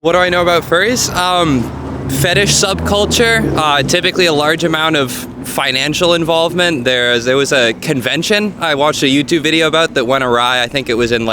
What do I know about furries? Fetish subculture, typically a large amount of financial involvement. There was a convention I watched a YouTube video about that went awry. I think it was in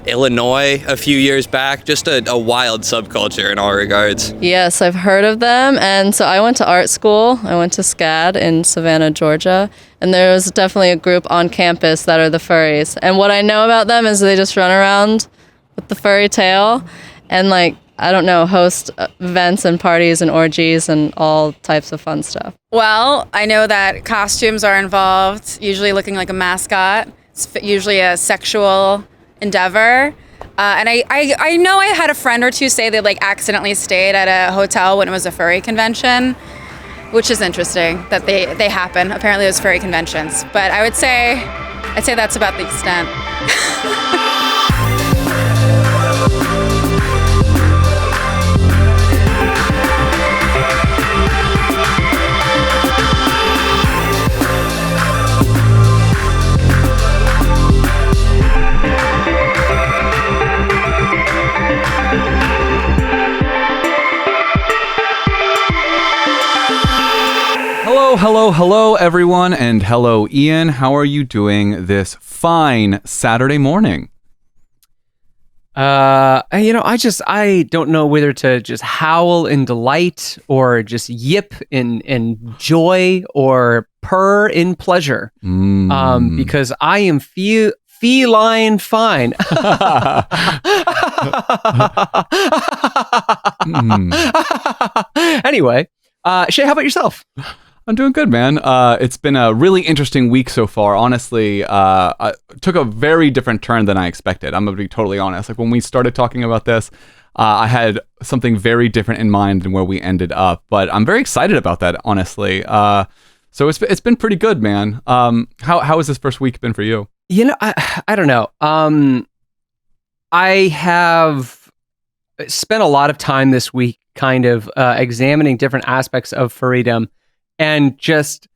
Illinois a few years back. Just a wild subculture in all regards. Yes, I've heard of them. And so I went to art school. I went to SCAD in Savannah, Georgia. And there was definitely a group on campus that are the furries. And what I know about them is they just run around with the furry tail and I don't know, host events and parties and orgies and all types of fun stuff. Well, I know that costumes are involved, usually looking like a mascot. It's usually a sexual endeavor. And I know I had a friend or two say they accidentally stayed at a hotel when it was a furry convention, which is interesting that they happen. Apparently it was furry conventions. But I'd say that's about the extent. Hello, everyone, and hello, Ian. How are you doing this fine Saturday morning? I don't know whether to just howl in delight or just yip in joy or purr in pleasure. Because I am feline fine. Anyway, Shaye, how about yourself? I'm doing good, man. It's been a really interesting week so far. Honestly, it took a very different turn than I expected. I'm going to be totally honest. When we started talking about this, I had something very different in mind than where we ended up. But I'm very excited about that, honestly. So it's been pretty good, man. How has this first week been for you? I don't know. I have spent a lot of time this week kind of examining different aspects of furrydom. And just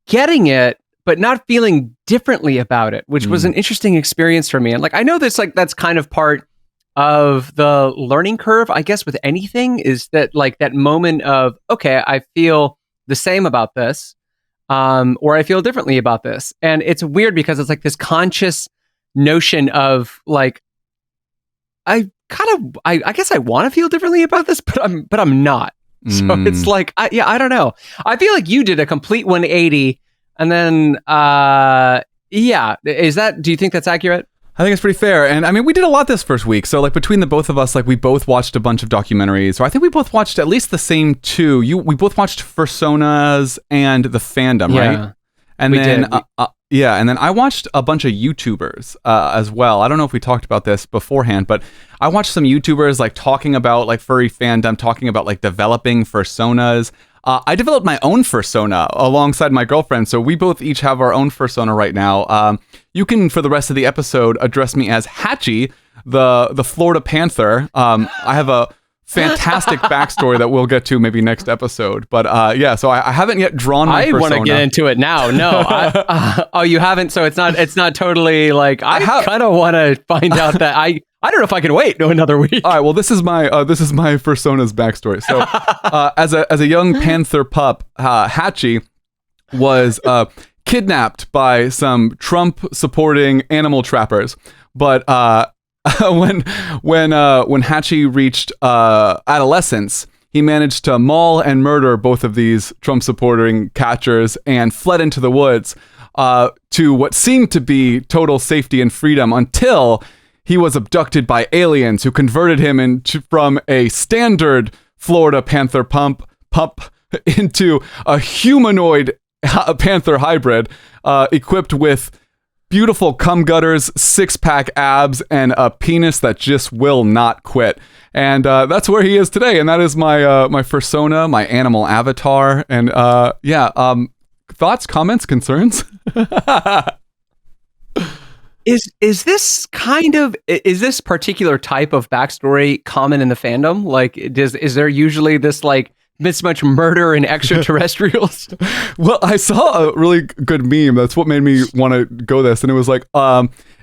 getting it, but not feeling differently about it, which was an interesting experience for me. And I know that's kind of part of the learning curve, I guess, with anything, is that that moment of, okay, I feel the same about this, or I feel differently about this. And it's weird because it's this conscious notion of I guess I want to feel differently about this, but I'm not. So it's I don't know. I feel like you did a complete 180 and then, do you think that's accurate? I think it's pretty fair. And I mean, we did a lot this first week. So between the both of us, we both watched a bunch of documentaries. So I think we both watched at least the same two. We both watched Fursonas and The Fandom, right? And then, and then I watched a bunch of YouTubers as well. I don't know if we talked about this beforehand, but I watched some YouTubers talking about furry fandom, talking about developing fursonas. I developed my own fursona alongside my girlfriend, so we both each have our own fursona right now. You can, for the rest of the episode, address me as Hatchie, the Florida Panther. I have a fantastic backstory that we'll get to maybe next episode. But so I haven't yet drawn my persona. I want to get into it now. No, you haven't. So it's not totally I kind of want to find out that I don't know if I can wait another week. All right. Well, this is my persona's backstory. So as a young panther pup, Hatchie was kidnapped by some Trump supporting animal trappers, but when Hatchie reached adolescence, he managed to maul and murder both of these Trump-supporting catchers and fled into the woods to what seemed to be total safety and freedom until he was abducted by aliens who converted him from a standard Florida Panther pup into a humanoid panther hybrid equipped with beautiful cum gutters, six-pack abs, and a penis that just will not quit. And that's where he is today. And that is my my fursona, my animal avatar. And thoughts, comments, concerns? Is this particular type of backstory common in the fandom? Is there usually this much murder and extraterrestrials? Well, I saw a really good meme. That's what made me want to go this. And it was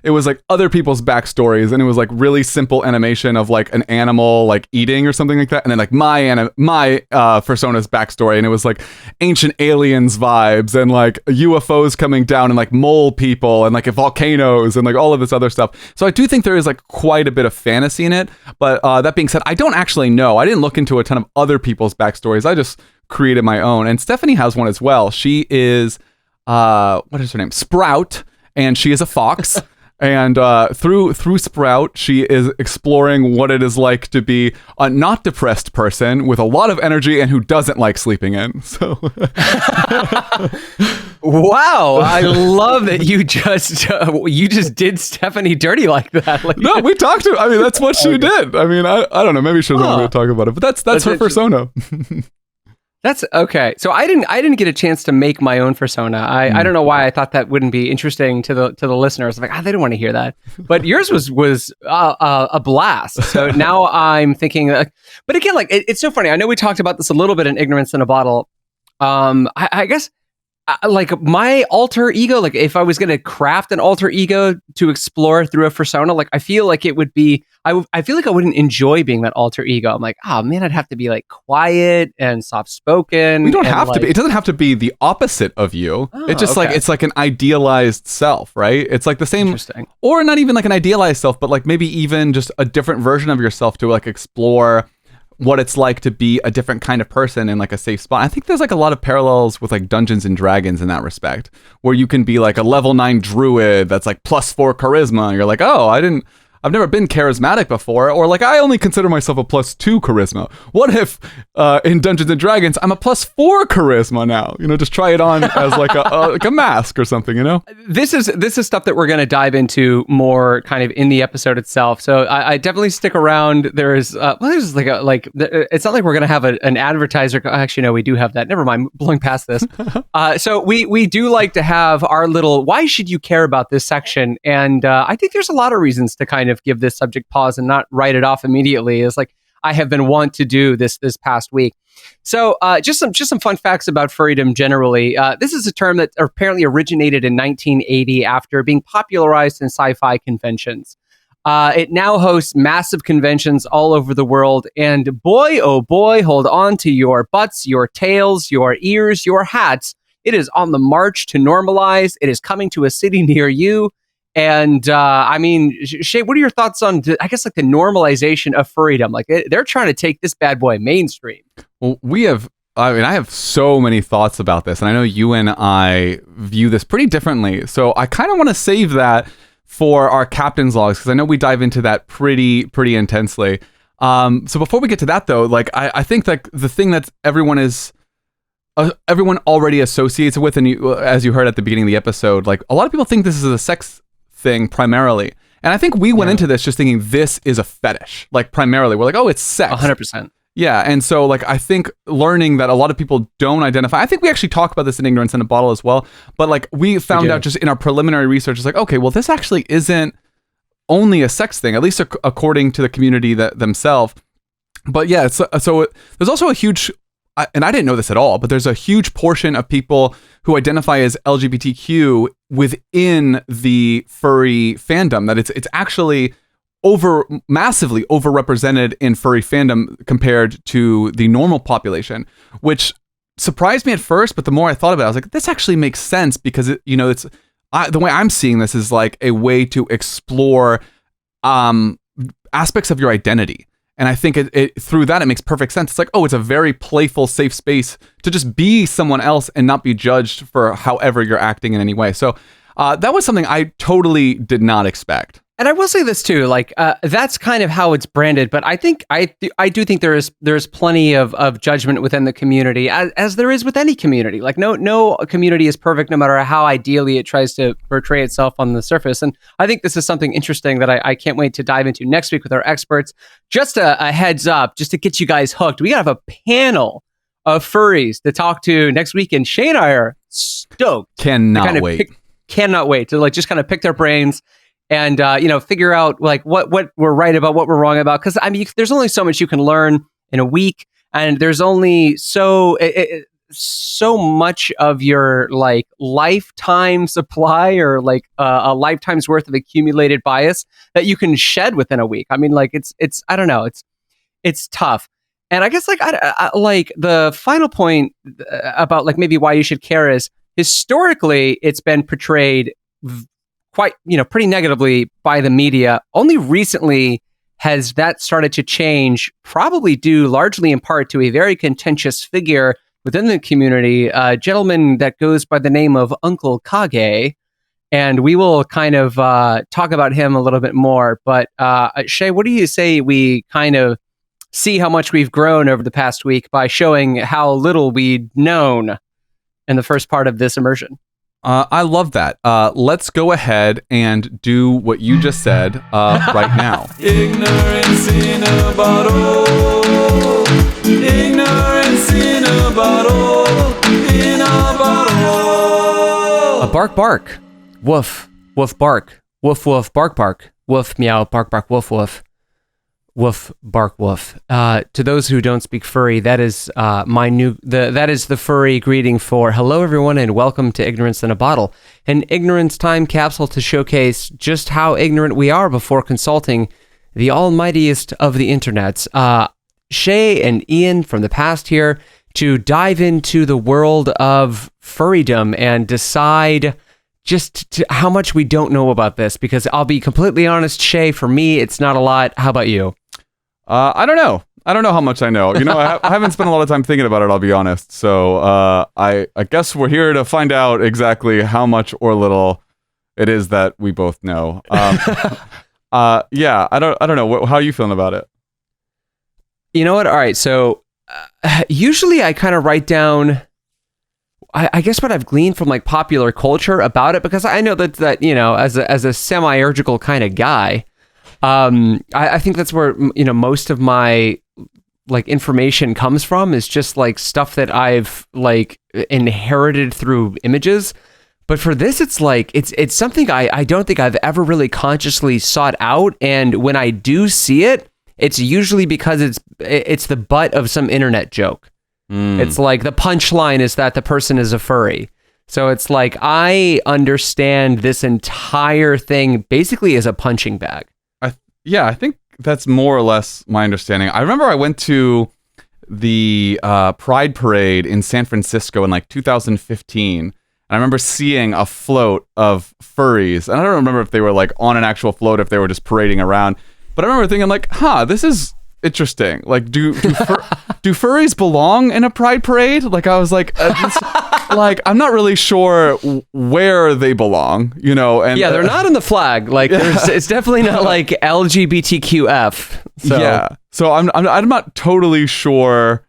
it was like other people's backstories, and it was like really simple animation of like an animal like eating or something like that, and then like my persona's backstory, and it was like ancient aliens vibes and like UFOs coming down and like mole people and like volcanoes and like all of this other stuff. So I do think there is like quite a bit of fantasy in it, but that being said, I don't actually know. I didn't look into a ton of other people's backstories. I just created my own, and Stephanie has one as well. She is what is her name? Sprout, and she is a fox. And through Sprout, she is exploring what it is like to be a not depressed person with a lot of energy and who doesn't like sleeping in. So, wow, I love that you just did Stephanie dirty like that. Like, no, we talked to. I mean, that's what she did. I mean, I don't know. Maybe she doesn't want me to talk about it, but that's her persona. That's okay. So I didn't get a chance to make my own persona. I don't know why I thought that wouldn't be interesting to the listeners. Like, they don't want to hear that. But yours was a blast. So now I'm thinking, but again, like it's so funny. I know we talked about this a little bit in Ignorance in a Bottle. I guess like my alter ego, like if I was going to craft an alter ego to explore through a persona, like I feel like it would be, I feel like I wouldn't enjoy being that alter ego. I'm like, oh man, I'd have to be like quiet and soft spoken. You don't have to be. It doesn't have to be the opposite of you. It's just like, it's like an idealized self, right? It's like the same, or not even like an idealized self, but like maybe even just a different version of yourself to like explore what it's like to be a different kind of person in like a safe spot. I think there's like a lot of parallels with like Dungeons and Dragons in that respect, where you can be like a level 9 druid that's like +4 charisma. And you're like, oh, I've never been charismatic before, or like I only consider myself a +2 charisma. What if in Dungeons and Dragons I'm a +4 charisma now? You know, just try it on as like a mask or something. You know, this is stuff that we're going to dive into more kind of in the episode itself. So I definitely stick around. There's it's not like we're going to have an advertiser. Actually, no, we do have that. Never mind, blowing past this. So we do like to have our little why should you care about this section, and I think there's a lot of reasons to kind of give this subject pause and not write it off immediately. It's like I have been wont to do this past week. So just some fun facts about furrydom generally. This is a term that apparently originated in 1980 after being popularized in sci-fi conventions. It now hosts massive conventions all over the world, and boy, oh boy, hold on to your butts, your tails, your ears, your hats. It is on the march to normalize. It is coming to a city near you. And I mean, Shaye, what are your thoughts on, I guess, like the normalization of furrydom? Like they're trying to take this bad boy mainstream. Well, I have so many thoughts about this, and I know you and I view this pretty differently. So I kind of want to save that for our captain's logs, because I know we dive into that pretty intensely. So before we get to that, though, like I think like the thing that everyone already associates with, and as you heard at the beginning of the episode, like a lot of people think this is a sex thing primarily, and I think we went into this just thinking this is a fetish, like primarily we're like, oh, it's sex. 100%. Yeah, and so like I think learning that a lot of people don't identify, I think we actually talk about this in Ignorance in a Bottle as well, but like we found out just in our preliminary research, it's like, okay, well, this actually isn't only a sex thing, at least according to the community themselves. But yeah, so there's also a huge, and I didn't know this at all, but there's a huge portion of people who identify as LGBTQ within the furry fandom, that it's actually massively overrepresented in furry fandom compared to the normal population, which surprised me at first, but the more I thought about it, I was like, this actually makes sense, because the way I'm seeing this is like a way to explore aspects of your identity. And I think it through that, it makes perfect sense. It's like, oh, it's a very playful, safe space to just be someone else and not be judged for however you're acting in any way. So that was something I totally did not expect. And I will say this too, like that's kind of how it's branded. But I think I do think there's plenty of judgment within the community, as there is with any community. Like no community is perfect, no matter how ideally it tries to portray itself on the surface. And I think this is something interesting that I can't wait to dive into next week with our experts. Just a heads up, just to get you guys hooked, we have a panel of furries to talk to next week, and Shaye and I are stoked. Cannot wait to like just kind of pick their brains and figure out like what we're right about, what we're wrong about. Because I mean, there's only so much you can learn in a week, and there's only so so much of your like lifetime supply or like a lifetime's worth of accumulated bias that you can shed within a week. I mean, like it's I don't know, it's tough. And I guess like I like the final point about like maybe why you should care is historically it's been portrayed quite, pretty negatively by the media. Only recently has that started to change, probably due largely in part to a very contentious figure within the community, a gentleman that goes by the name of Uncle Kage. And we will kind of talk about him a little bit more. But Shaye, what do you say we kind of see how much we've grown over the past week by showing how little we'd known in the first part of this immersion? I love that. Let's go ahead and do what you just said right now. Ignorance in a bottle. Ignorance in a bottle. In a bottle. A bark bark. Woof. Woof bark. Woof woof bark bark. Woof meow bark bark woof woof. Woof, bark, woof. To those who don't speak furry, that is that is the furry greeting for hello everyone and welcome to Ignorance in a Bottle, an ignorance time capsule to showcase just how ignorant we are before consulting the almightiest of the internets. Shaye and Ian from the past here to dive into the world of furrydom and decide just how much we don't know about this, because I'll be completely honest, Shaye, for me, it's not a lot. How about you? I don't know. I don't know how much I know. I haven't spent a lot of time thinking about it, I'll be honest. So I guess we're here to find out exactly how much or little it is that we both know. Yeah, I don't know. How are you feeling about it? You know what? All right. So usually I kind of write down, I guess what I've gleaned from like popular culture about it, because I know that as a semi-urgical kind of guy, I think that's where most of my like information comes from, is just like stuff that I've like inherited through images. But for this, it's like it's something I don't think I've ever really consciously sought out, and when I do see it, it's usually because it's the butt of some internet joke. It's like the punchline is that the person is a furry. So it's like I understand this entire thing basically as a punching bag. Yeah, I think that's more or less my understanding. I remember I went to the Pride Parade in San Francisco in like 2015. And I remember seeing a float of furries. And I don't remember if they were like on an actual float, if they were just parading around. But I remember thinking like, this is interesting. Like, do furries belong in a pride parade? Like, I was like, like, I'm not really sure where they belong, and yeah, they're not in the flag. Like, it's definitely not like LGBTQF. So. Yeah. So I'm not totally sure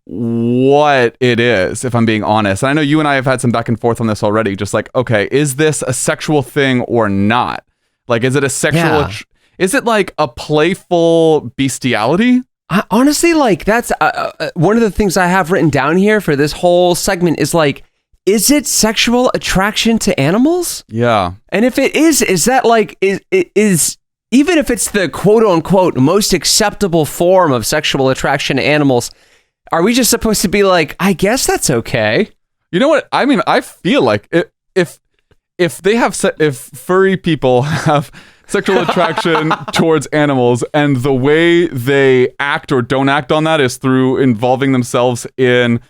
what it is, if I'm being honest. And I know you and I have had some back and forth on this already. Just like, okay, is this a sexual thing or not? Like, is it a sexual? Yeah. Is it like a playful bestiality? Honestly, like that's one of the things I have written down here for this whole segment is like, is it sexual attraction to animals? Yeah. And if it is that like, is even if it's the quote unquote most acceptable form of sexual attraction to animals, are we just supposed to be like, I guess that's okay? You know what? I mean, I feel like if furry people have sexual attraction towards animals, and the way they act or don't act on that is through involving themselves in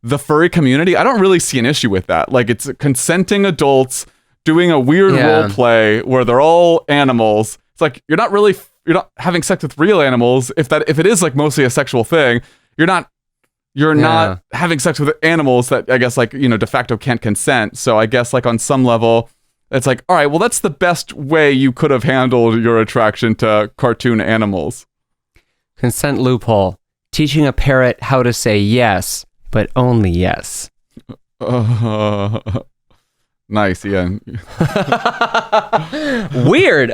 the furry community, I don't really see an issue with that. Like, it's consenting adults doing a weird role play where they're all animals. It's like you're not having sex with real animals. If it is like mostly a sexual thing, you're not having sex with animals that I guess like de facto can't consent. So I guess like on some level, it's like, all right, well, that's the best way you could have handled your attraction to cartoon animals. Consent loophole. Teaching a parrot how to say yes, but only yes. Nice, Ian. Weird.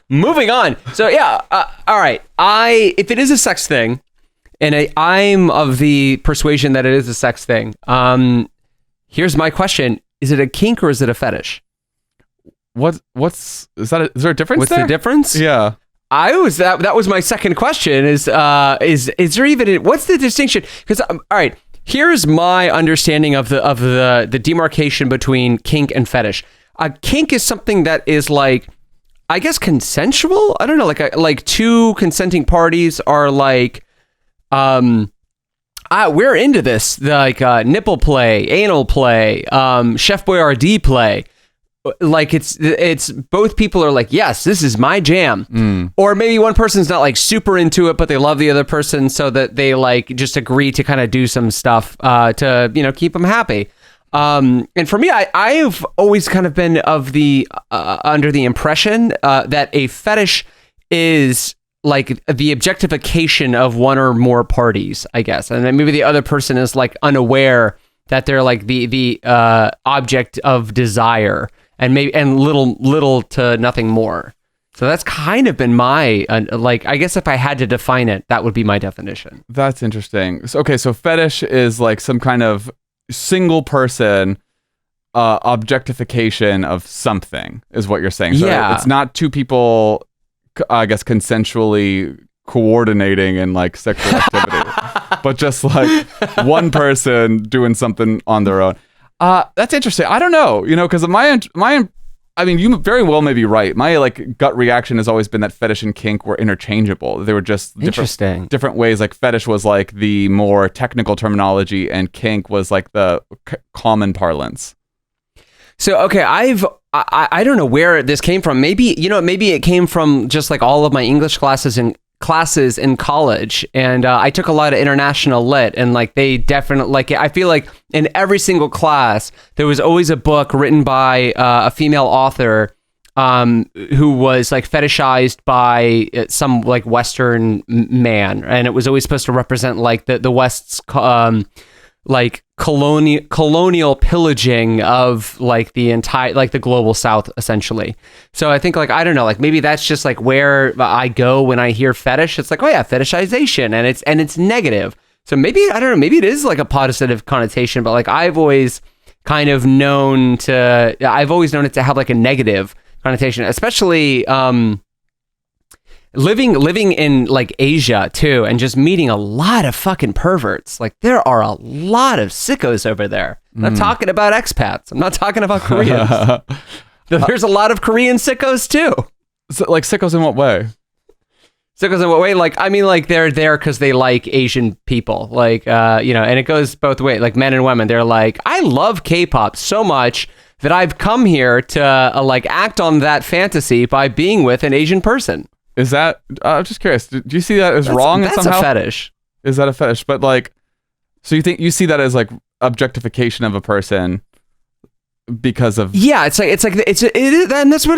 Moving on. So yeah, all right. If it is a sex thing, and I'm of the persuasion that it is a sex thing, here's my question. Is it a kink or is it a fetish? Is there a difference? What's the difference? Yeah. That was my second question is there even, what's the distinction? Because, all right, here's my understanding of the demarcation between kink and fetish. Kink is something that is like, I guess, consensual. I don't know, like two consenting parties are like, we're into this, like nipple play, anal play, Chef Boyardee play. Like it's both people are like, yes, this is my jam. Or maybe one person's not like super into it, but they love the other person, so that they like just agree to kind of do some stuff to, you know, keep them happy. And for me, I've always kind of been of the under the impression that a fetish is like the objectification of one or more parties, I guess, and then maybe the other person is like unaware that they're like the object of desire, and little to nothing more. So that's kind of been my like, I guess if I had to define it, that would be my definition. That's interesting. So, okay, so fetish is like some kind of single person objectification of something, is what you're saying. So yeah, it's not two people, I guess, consensually coordinating in like sexual activity, but just like one person doing something on their own. That's interesting. I don't know, you know, because I mean, you very well may be right. My like gut reaction has always been that fetish and kink were interchangeable. They were just different ways. Like fetish was like the more technical terminology, and kink was like the common parlance. So, okay, I don't know where this came from. Maybe it came from just like all of my English classes in college, and I took a lot of international lit, and like they definitely, like, I feel like in every single class there was always a book written by a female author who was like fetishized by some like Western man, and it was always supposed to represent like the West's like colonial pillaging of like the entire, like the global South, essentially. So I think like, I don't know, like maybe that's just like where I go when I hear fetish. It's like, oh yeah, fetishization, and it's negative. So maybe, I don't know, maybe it is like a positive connotation, but like I've always known it to have like a negative connotation, especially living in like Asia too, and just meeting a lot of fucking perverts. Like there are a lot of sickos over there. I'm not talking about expats. I'm not talking about Koreans. There's a lot of Korean sickos too. So, like sickos in what way? Sickos in what way? Like, I mean, like they're there because they like Asian people. Like, you know, and it goes both ways. Like men and women, they're like, I love K-pop so much that I've come here to like act on that fantasy by being with an Asian person. Is that, I'm just curious, do you see that as wrong somehow? That's a fetish. Is that a fetish? But like, so you see that as like objectification of a person because of... Yeah, it is, and that's what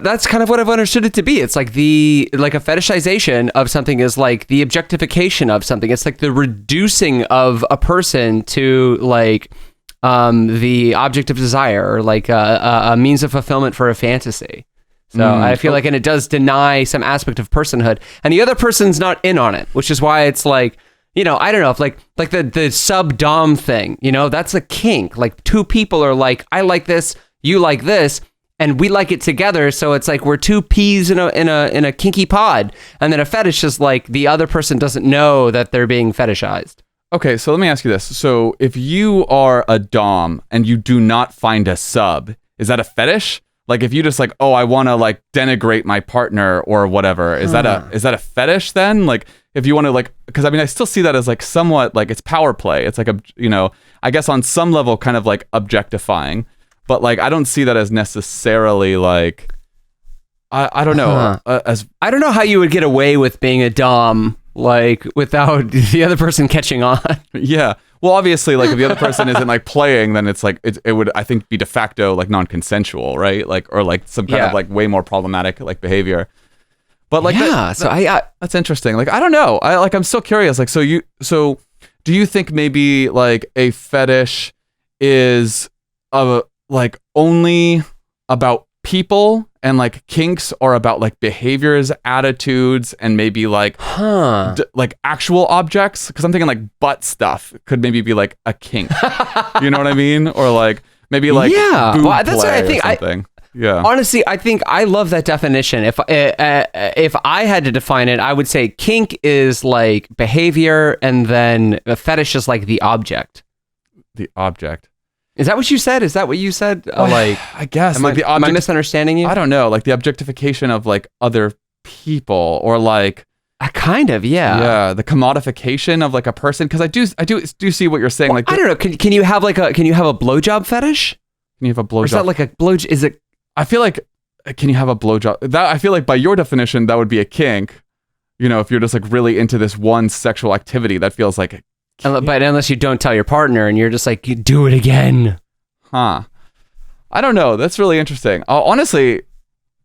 that's kind of what I've understood it to be. It's like like a fetishization of something is like the objectification of something. It's like the reducing of a person to like the object of desire, or like a means of fulfillment for a fantasy. So I feel like, and it does deny some aspect of personhood, and the other person's not in on it, which is why it's like, you know, I don't know if like the sub dom thing, you know, that's a kink. Like two people are like, I like this, you like this, and we like it together. So it's like we're two peas in a kinky pod, and then a fetish is like the other person doesn't know that they're being fetishized. Okay, so let me ask you this. So if you are a dom and you do not find a sub, is that a fetish? Like if you just like, oh, I want to like denigrate my partner or whatever, is that a fetish then? Like if you want to like, because I mean, I still see that as like somewhat like it's power play. It's like a, you know, I guess on some level kind of like objectifying, but like I don't see that as necessarily like, I don't know. As I don't know how you would get away with being a dom like without the other person catching on. Yeah. Well, obviously, like if the other person isn't like playing, then it's like it would, I think, be de facto like non-consensual, right? Like, or like some kind of like way more problematic like behavior. But like, that's interesting. Like, I don't know. I'm still curious. Like, so do you think maybe like a fetish is like only about people, and like kinks are about like behaviors, attitudes, and maybe like like actual objects? Because I'm thinking like butt stuff could maybe be like a kink. You know what I mean? Or like maybe like boob well, that's play what I think. or something. Yeah. Honestly, I think I love that definition. If I had to define it, I would say kink is like behavior, and then a fetish is like the object. The object. Is that what you said? Is that what you said? I guess. Am, like the am I object, misunderstanding you? I don't know. Like the objectification of like other people, or like Kind of, yeah. the commodification of like a person. Because I do see what you're saying. Like I don't know. Can you have a blowjob fetish? Can you have a blowjob? Or is that like a blowjob? Is it? I feel like, can you have a blowjob? That I feel like by your definition, that would be a kink. You know, if you're just like really into this one sexual activity, that feels like. But unless you don't tell your partner and you're just like, you do it again. Huh. I don't know. That's really interesting. Honestly,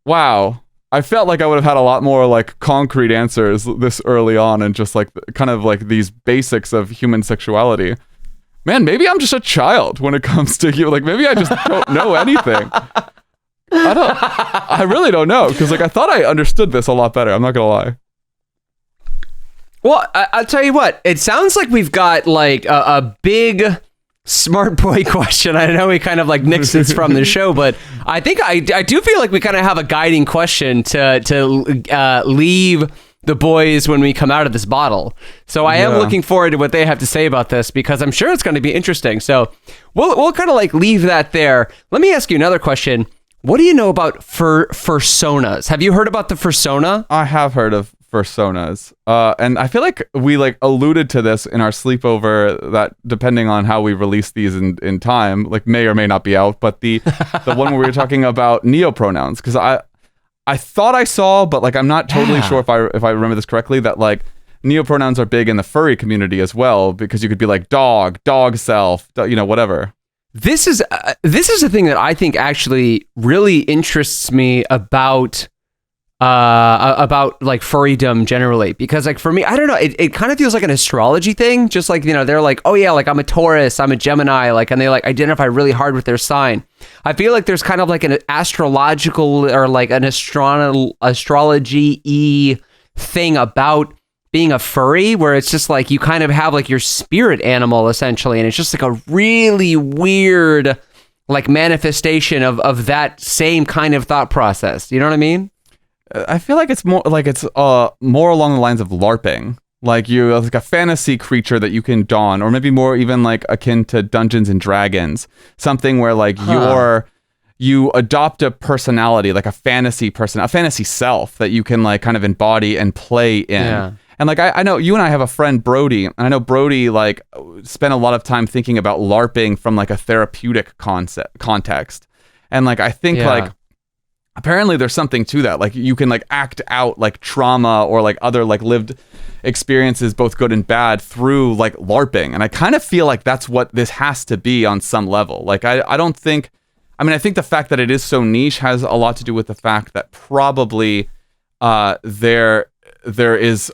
wow. I felt like I would have had a lot more like concrete answers this early on, and just like kind of like these basics of human sexuality. Man, maybe I'm just a child when it comes to you. Like maybe I just don't know anything. I really don't know, because like I thought I understood this a lot better. I'm not gonna lie. Well, I'll tell you what. It sounds like we've got like a big smart boy question. I know we kind of like nixed this from the show, but I think I do feel like we kind of have a guiding question to leave the boys when we come out of this bottle. So I am looking forward to what they have to say about this, because I'm sure it's going to be interesting. So we'll kind of like leave that there. Let me ask you another question. What do you know about fursonas? Have you heard about the fursona? I have heard of fursonas, and I feel like we like alluded to this in our sleepover, that depending on how we release these in time, like may or may not be out, but the one where we were talking about neopronouns, because I thought I saw, but like I'm not totally sure if I remember this correctly, that like neopronouns are big in the furry community as well, because you could be like dog self, you know, whatever. This is a thing that I think actually really interests me about like furrydom generally, because like for me, I don't know, it kind of feels like an astrology thing, just like, you know, they're like, oh yeah, like I'm a Taurus, I'm a Gemini, like, and they like identify really hard with their sign. I feel like there's kind of like an astrological or like an astrology-y thing about being a furry, where it's just like you kind of have like your spirit animal essentially, and it's just like a really weird like manifestation of that same kind of thought process. You know what I mean? I feel like it's more along the lines of LARPing. Like you're like a fantasy creature that you can don, or maybe more even like akin to Dungeons and Dragons. Something where like you adopt a personality, like a fantasy self that you can like kind of embody and play in. Yeah. And like I know you and I have a friend, Brody, and I know Brody like spent a lot of time thinking about LARPing from like a therapeutic context. And like I think like apparently there's something to that. Like you can like act out like trauma or like other like lived experiences, both good and bad, through like LARPing. And I kind of feel like that's what this has to be on some level. Like I don't think, I mean, I think the fact that it is so niche has a lot to do with the fact that probably there is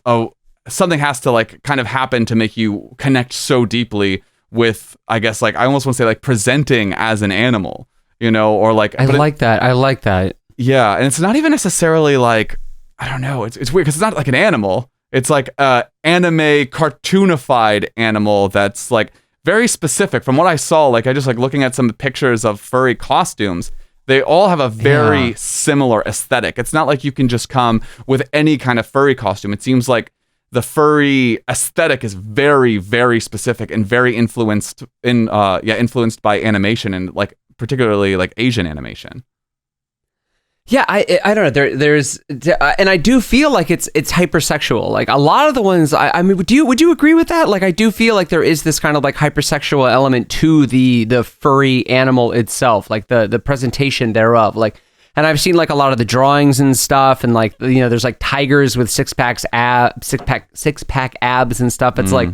something has to like kind of happen to make you connect so deeply with, I guess, like I almost want to say like presenting as an animal, you know, or like I like that. Yeah, and it's not even necessarily like, I don't know, it's weird because it's not like an animal. It's like a anime cartoonified animal that's like very specific. From what I saw, like I just like looking at some pictures of furry costumes, they all have a very similar aesthetic. It's not like you can just come with any kind of furry costume. It seems like the furry aesthetic is very, very specific and very influenced by animation, and like particularly like Asian animation. Yeah, I don't know. There's and I do feel like it's hypersexual. Like a lot of the ones, I mean, would you agree with that? Like I do feel like there is this kind of like hypersexual element to the furry animal itself, like the presentation thereof. Like, and I've seen like a lot of the drawings and stuff, and like, you know, there's like tigers with six pack abs and stuff. It's like,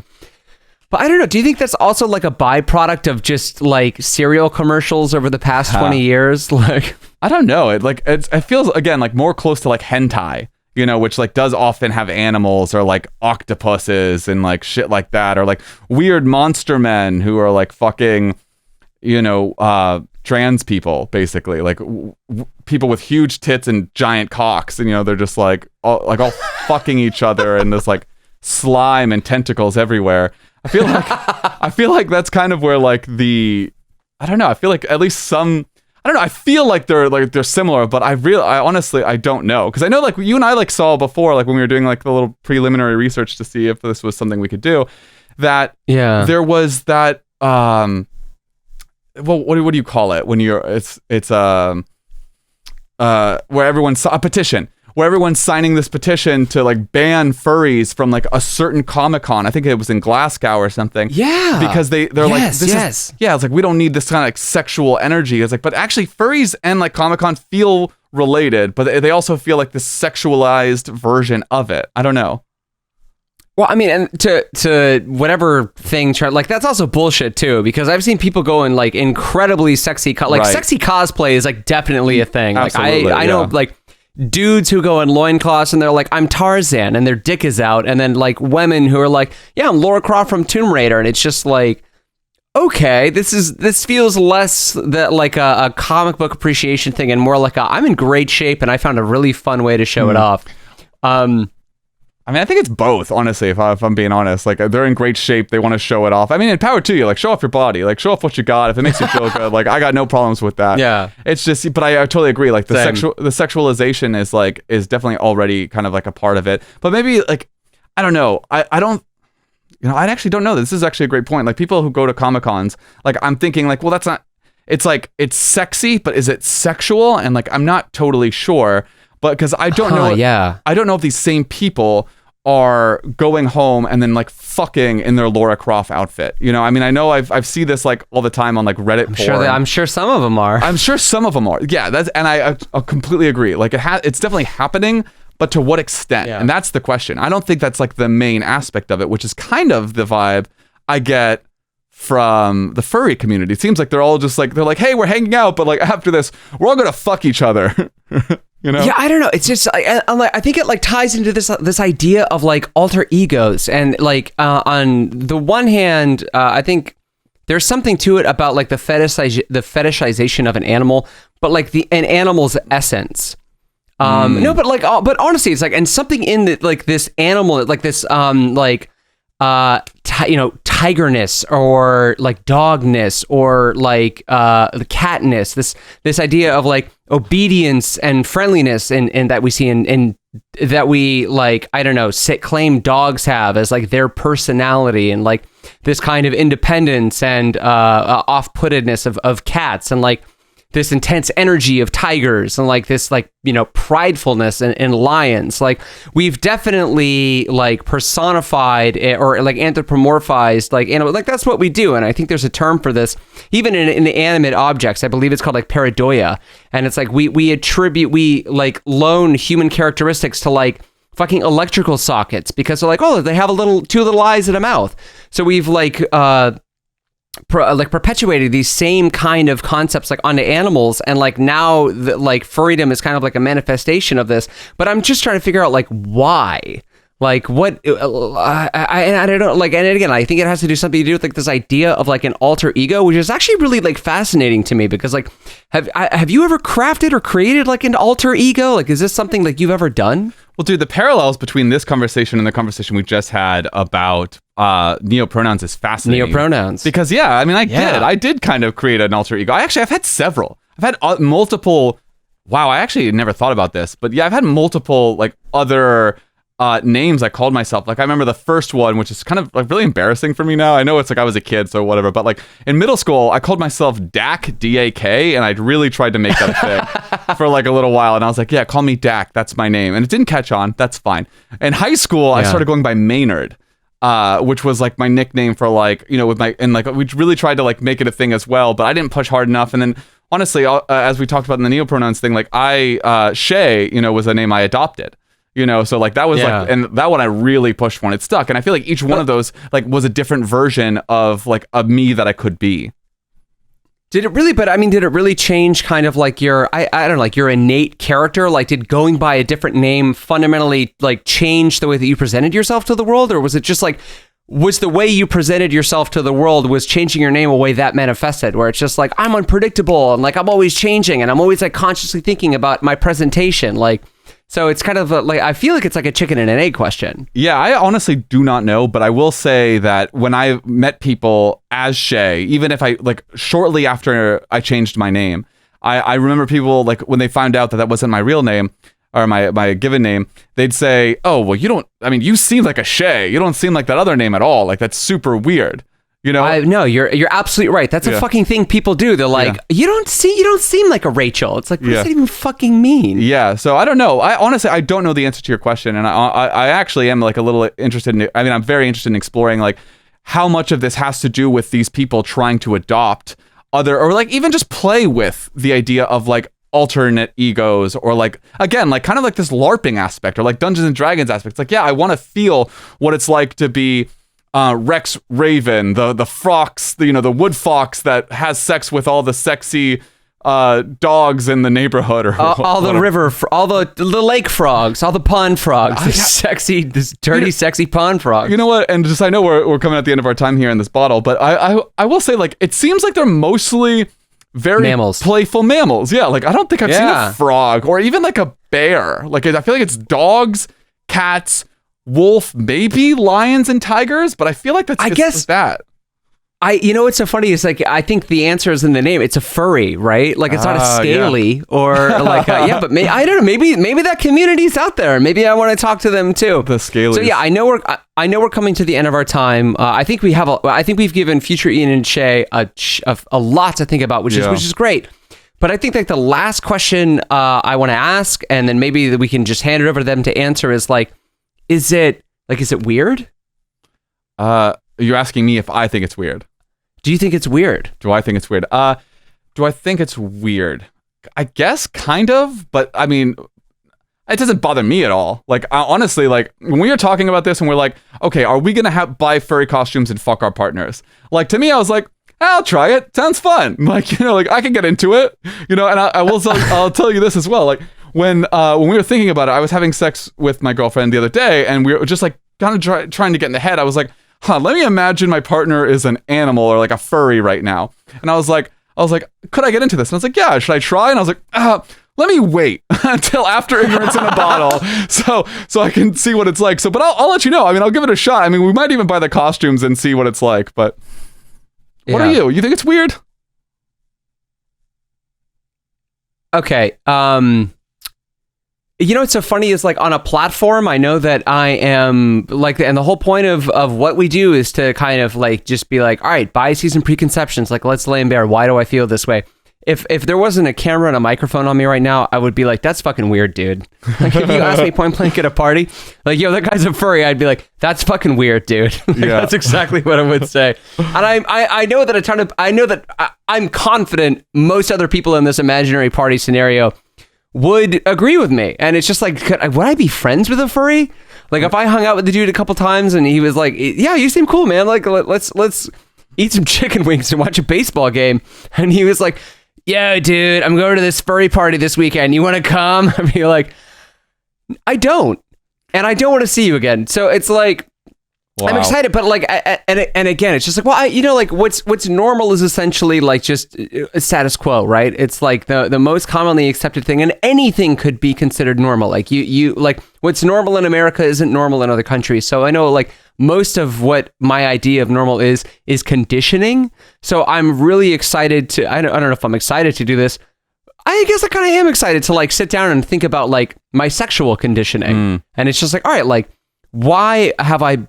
but I don't know. Do you think that's also like a byproduct of just like cereal commercials over the past 20 years? Like, I don't know. It feels again like more close to like hentai, you know, which like does often have animals or like octopuses and like shit like that, or like weird monster men who are like fucking, you know, trans people basically, like people with huge tits and giant cocks, and you know they're just like all fucking each other, and there's like slime and tentacles everywhere. I feel like that's kind of where like I don't know, I feel like at least some, I don't know. I feel like they're similar, but I honestly I don't know, because I know like you and I like saw before, like when we were doing like the little preliminary research to see if this was something we could do, that there was that well, what do you call it when you're where everyone's a petition. Where everyone's signing this petition to like ban furries from like a certain Comic-Con. I think it was in Glasgow or something. Yeah. Because they're like, it's like, we don't need this kind of like sexual energy. It's like, but actually furries and like Comic-Con feel related, but they also feel like this sexualized version of it. I don't know. Well, I mean, and to whatever thing, like that's also bullshit too, because I've seen people go in like incredibly sexy, sexy cosplay is like definitely a thing. Absolutely, like I know like dudes who go in loincloths and they're like, I'm Tarzan, and their dick is out, and then like women who are like, yeah, I'm Lara Croft from Tomb Raider, and it's just like, okay, this feels less that like a comic book appreciation thing and more like I'm in great shape and I found a really fun way to show it off. I mean, I think it's both, honestly, if I'm being honest. Like, they're in great shape. They want to show it off. I mean, in power to you. Like, show off your body. Like, show off what you got. If it makes you feel good, like, I got no problems with that. Yeah. It's just, but I totally agree. Like, the sexualization is definitely already kind of like a part of it. But maybe, like, I don't know. I don't, I actually don't know. This is actually a great point. Like, people who go to Comic-Cons, like, I'm thinking, like, well, that's not, it's like, it's sexy, but is it sexual? And, like, I'm not totally sure. But because I don't know. Yeah. I don't know if these same people are going home and then like fucking in their Lara Croft outfit. I mean, I know I've seen this like all the time on like Reddit porn. I'm sure some of them are. I'm sure some of them are. Yeah, and I completely agree. Like it's definitely happening, but to what extent? Yeah. And that's the question. I don't think that's like the main aspect of it, which is kind of the vibe I get from the furry community. It seems like they're all just like, they're like, hey, we're hanging out, but like after this, we're all gonna fuck each other. Yeah, I don't know. It's just I think it like ties into this idea of like alter egos, and like on the one hand, I think there's something to it about like the fetishization of an animal, but like an animal's essence. No, but like, but honestly, it's like, and something in the, like this animal, like this tigerness or like dogness or like the catness, this idea of like obedience and friendliness and that we see in that we like, I don't know, claim dogs have as like their personality, and like this kind of independence and off-puttedness of cats, and like this intense energy of tigers, and like this like pridefulness in lions. Like we've definitely like personified or like anthropomorphized like animal. Like that's what we do, and I think there's a term for this even in inanimate objects. I believe it's called like pareidoia, and it's like we like loan human characteristics to like fucking electrical sockets, because they're like, oh, they have two little eyes and a mouth. So we've like perpetuated these same kind of concepts like onto animals, and like now like furrydom is kind of like a manifestation of this. But I'm just trying to figure out like why, like what I don't know, like, and again I think it has to do something to do with like this idea of like an alter ego, which is actually really like fascinating to me, because like have you ever crafted or created like an alter ego? Like, is this something like you've ever done? Well, dude, the parallels between this conversation and the conversation we just had about neopronouns is fascinating. Neopronouns. Because, yeah, I mean, I did kind of create an alter ego. I've had several. I've had multiple. Wow, I actually never thought about this. But yeah, I've had multiple, like, other names I called myself. Like, I remember the first one, which is kind of like really embarrassing for me now. I know it's like I was a kid, so whatever. But like in middle school, I called myself Dak, D-A-K, and I really tried to make that a thing for like a little while. And I was like, yeah, call me Dak. That's my name. And it didn't catch on. That's fine. In high school, I started going by Maynard, which was like my nickname for like, with my, and like we really tried to like make it a thing as well, but I didn't push hard enough. And then honestly, as we talked about in the neopronouns thing, like Shaye, was a name I adopted. So like that was like, and that one I really pushed for, and it stuck. And I feel like each one of those like was a different version of like a me that I could be. Did it really change kind of like your, I don't know, like your innate character? Like did going by a different name fundamentally like change the way that you presented yourself to the world? Or was it just like, was the way you presented yourself to the world was changing your name a way that manifested, where it's just like, I'm unpredictable and like I'm always changing and I'm always like consciously thinking about my presentation, like. So it's kind of like, I feel like it's like a chicken and an egg question. Yeah, I honestly do not know, but I will say that when I met people as Shaye, even if I like shortly after I changed my name, I remember people like when they found out that that wasn't my real name or my given name, they'd say, "Oh, well, you seem like a Shaye. You don't seem like that other name at all. Like that's super weird." You know? No, you're absolutely right. That's a fucking thing people do. They're like, you don't seem like a Rachel. It's like, what does that even fucking mean? Yeah. So I don't know. I honestly, I don't know the answer to your question, and I actually am like a little interested in. I mean, I'm very interested in exploring like how much of this has to do with these people trying to adopt other, or like even just play with the idea of like alternate egos, or like again, like kind of like this LARPing aspect, or like Dungeons and Dragons aspect. It's like, yeah, I want to feel what it's like to be Rex Raven, the fox, the wood fox that has sex with all the sexy dogs in the neighborhood, or all the the lake frogs, all the pond frogs, this dirty, sexy pond frogs. You know what? And just I know we're coming at the end of our time here in this bottle, but I will say, like, it seems like they're mostly very playful mammals. Yeah, like I don't think I've seen a frog or even like a bear. Like I feel like it's dogs, cats, wolf, maybe lions and tigers, but I feel like it's that. What's so funny is like I think the answer is in the name. It's a furry, right? Like it's not a scaly or like but I don't know. Maybe that community's out there. Maybe I want to talk to them too. The scalies. So yeah, I know we're coming to the end of our time. I think we've given future Ian and Shaye a lot to think about, which is great. But I think like the last question I want to ask, and then maybe we can just hand it over to them to answer, is like, is it weird? You're asking me if I think it's weird. Do you think it's weird? Do I think it's weird? Do I think it's weird? I guess kind of, but I mean, it doesn't bother me at all. Like, honestly, like when we were talking about this and we're like, okay, are we going to buy furry costumes and fuck our partners? Like, to me, I was like, I'll try it. Sounds fun. Like, like I can get into it, and I'll tell you this as well. Like when we were thinking about it, I was having sex with my girlfriend the other day, and we were just like kind of trying to get in the head. I was like, let me imagine my partner is an animal or like a furry right now. And I was like, could I get into this? And I was like, yeah, should I try? And I was like, let me wait until after Ignorance in a Bottle, so I can see what it's like. So, but I'll let you know. I mean, I'll give it a shot. I mean, we might even buy the costumes and see what it's like. But what are you? You think it's weird? Okay. What's so funny is like on a platform, I know that I am like, and the whole point of what we do is to kind of like just be like, all right, biases and preconceptions, like let's lay them bare. Why do I feel this way? If there wasn't a camera and a microphone on me right now, I would be like, that's fucking weird, dude. Like if you asked me point blank at a party, like, yo, that guy's a furry, I'd be like, that's fucking weird, dude. Like, that's exactly what I would say. And I know that I'm confident most other people in this imaginary party scenario would agree with me. And it's just like, would I be friends with a furry? Like if I hung out with the dude a couple times and he was like, yeah, you seem cool, man. Like let's eat some chicken wings and watch a baseball game. And he was like, yeah, dude, I'm going to this furry party this weekend. You want to come? I'd be like, I don't. And I don't want to see you again. So it's like, wow. I'm excited, but like, and again, it's just like, well, like what's normal is essentially like just a status quo, right? It's like the most commonly accepted thing, and anything could be considered normal. Like you like what's normal in America isn't normal in other countries. So I know like most of what my idea of normal is conditioning. So I'm really excited to, I don't know if I'm excited to do this. I guess I kind of am excited to like sit down and think about like my sexual conditioning. And it's just like, all right, like, why have I,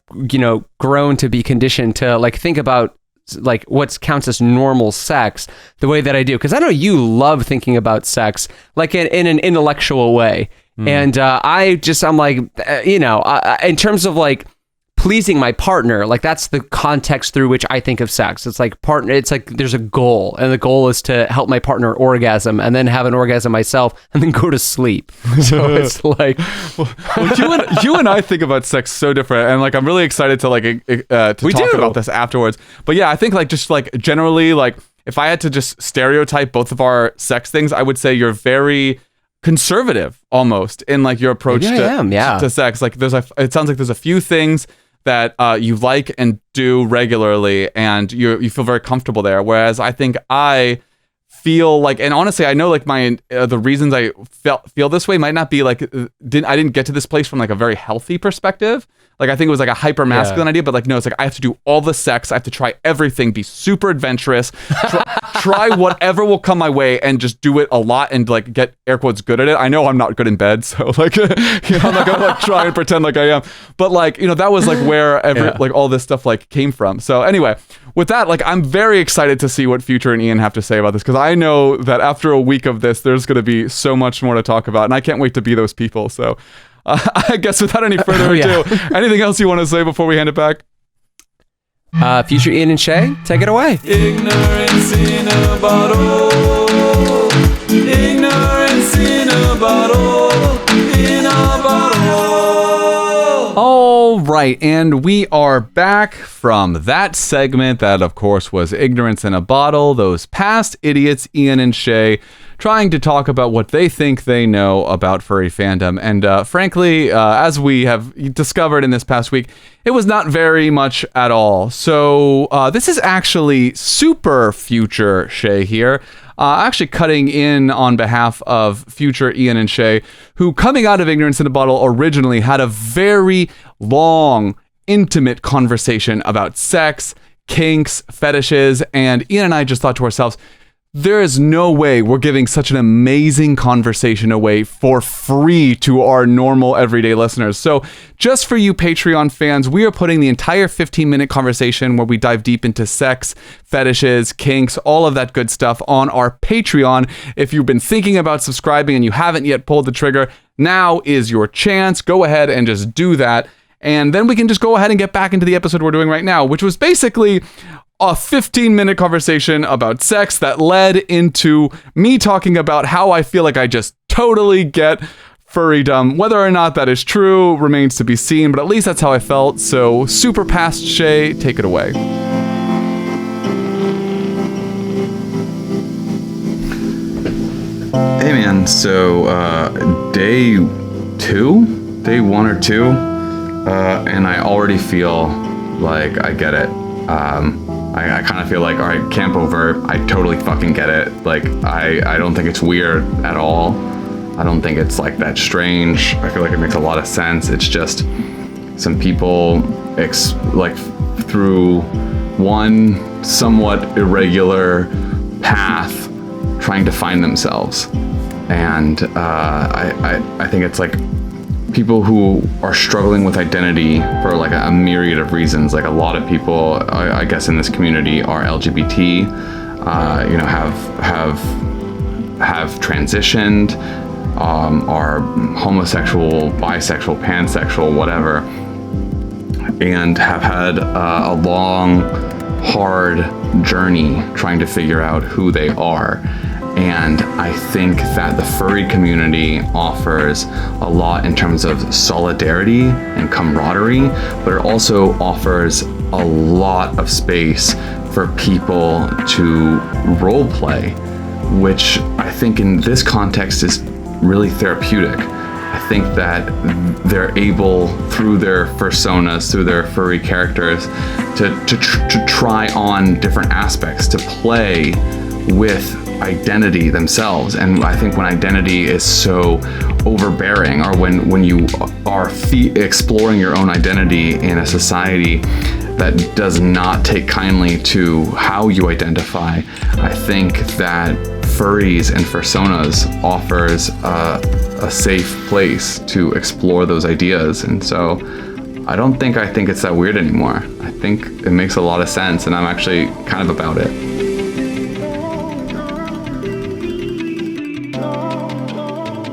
grown to be conditioned to like think about like what counts as normal sex the way that I do? Because I know you love thinking about sex like in an intellectual way. And I'm like, in terms of like pleasing my partner, like that's the context through which I think of sex. It's like there's a goal, and the goal is to help my partner orgasm and then have an orgasm myself and then go to sleep. So it's like, well, you and I think about sex so different, and like I'm really excited to like talk about this afterwards. But yeah, I think like just like generally, like if I had to just stereotype both of our sex things, I would say you're very conservative almost in like your approach to sex. Like it sounds like there's a few things that you like and do regularly, and you feel very comfortable there. Whereas I think I feel like, and honestly, I know like the reasons I feel this way might not be like I didn't get to this place from like a very healthy perspective. Like, I think it was like a hyper masculine idea, but like, no, it's like, I have to do all the sex. I have to try everything, be super adventurous, try whatever will come my way and just do it a lot and like get air quotes good at it. I know I'm not good in bed. So like, I'm not gonna like try and pretend like I am, but like, that was like where like all this stuff like came from. So anyway, with that, like, I'm very excited to see what Future and Ian have to say about this, because I know that after a week of this, there's going to be so much more to talk about, and I can't wait to be those people. So I guess without any further ado, anything else you want to say before we hand it back? Future Ian and Shaye, take it away. Ignorance in a bottle. Ignorance in a bottle. In a bottle. All right, and we are back from that segment that, of course, was Ignorance in a Bottle. Those past idiots, Ian and Shaye, trying to talk about what they think they know about furry fandom. And frankly, as we have discovered in this past week, it was not very much at all. So this is actually super future Shaye here. Actually cutting in on behalf of future Ian and Shaye, who, coming out of Ignorance in a Bottle, originally had a very long, intimate conversation about sex, kinks, fetishes, and Ian and I just thought to ourselves, there is no way we're giving such an amazing conversation away for free to our normal everyday listeners. So just for you Patreon fans, we are putting the entire 15-minute conversation where we dive deep into sex, fetishes, kinks, all of that good stuff on our Patreon. If you've been thinking about subscribing and you haven't yet pulled the trigger, now is your chance. Go ahead and just do that. And then we can just go ahead and get back into the episode we're doing right now, which was basically a 15-minute conversation about sex that led into me talking about how I feel like I just totally get furrydom. Whether or not that is true remains to be seen, but at least that's how I felt. So super past Shaye, take it away. Hey man, so day one or two, and I already feel like I get it. I kind of feel like, all right, camp over. I totally fucking get it. Like, I don't think it's weird at all. I don't think it's like that strange. I feel like it makes a lot of sense. It's just some people through one somewhat irregular path trying to find themselves. And I think it's like people who are struggling with identity for like a myriad of reasons. Like, a lot of people, I guess, in this community are LGBT, have transitioned, are homosexual, bisexual, pansexual, whatever, and have had a long, hard journey trying to figure out who they are. And I think that the furry community offers a lot in terms of solidarity and camaraderie, but it also offers a lot of space for people to role play, which I think in this context is really therapeutic. I think that they're able, through their personas, through their furry characters, to try on different aspects, to play with identity themselves. And I think when identity is so overbearing, or when you are exploring your own identity in a society that does not take kindly to how you identify, I think that furries and fursonas offers a safe place to explore those ideas. And so I think it's that weird anymore. I think it makes a lot of sense, and I'm actually kind of about it.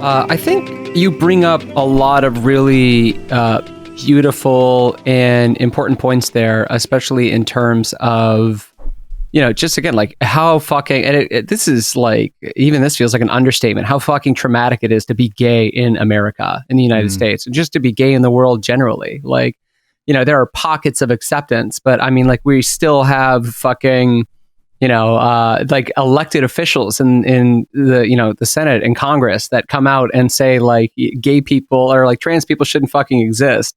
I think you bring up a lot of really beautiful and important points there, especially in terms of, just again, like how fucking, and this is like, even this feels like an understatement, how fucking traumatic it is to be gay in America, in the United States, and just to be gay in the world generally. Like, there are pockets of acceptance, but I mean, like, we still have fucking, like elected officials in the the Senate and Congress that come out and say like gay people or like trans people shouldn't fucking exist.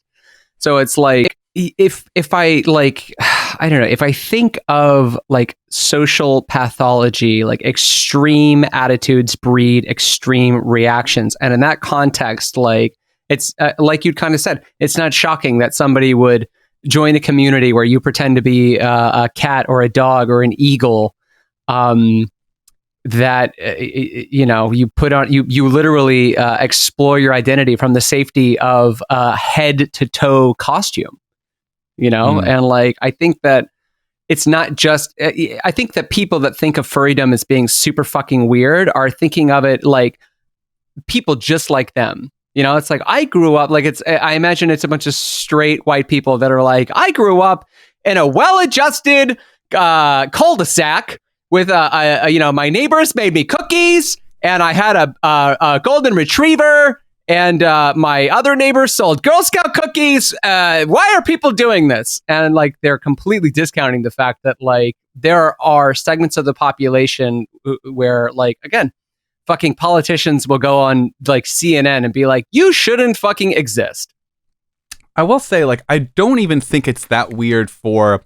So it's like, if I like, I don't know, if I think of like social pathology, like extreme attitudes breed extreme reactions. And in that context, like It's like you kind of said, it's not shocking that somebody would join a community where you pretend to be a cat or a dog or an eagle. That you put on you literally explore your identity from the safety of a head to toe costume. And like I think that it's not just. I think that people that think of furrydom as being super fucking weird are thinking of it like people just like them. It's like I grew up like I imagine it's a bunch of straight white people that are like I grew up in a well-adjusted cul-de-sac with my neighbors made me cookies and I had a golden retriever and my other neighbors sold Girl Scout cookies. Why are people doing this? And like they're completely discounting the fact that like there are segments of the population where like again fucking politicians will go on like CNN and be like, you shouldn't fucking exist. I will say, like, I don't even think it's that weird for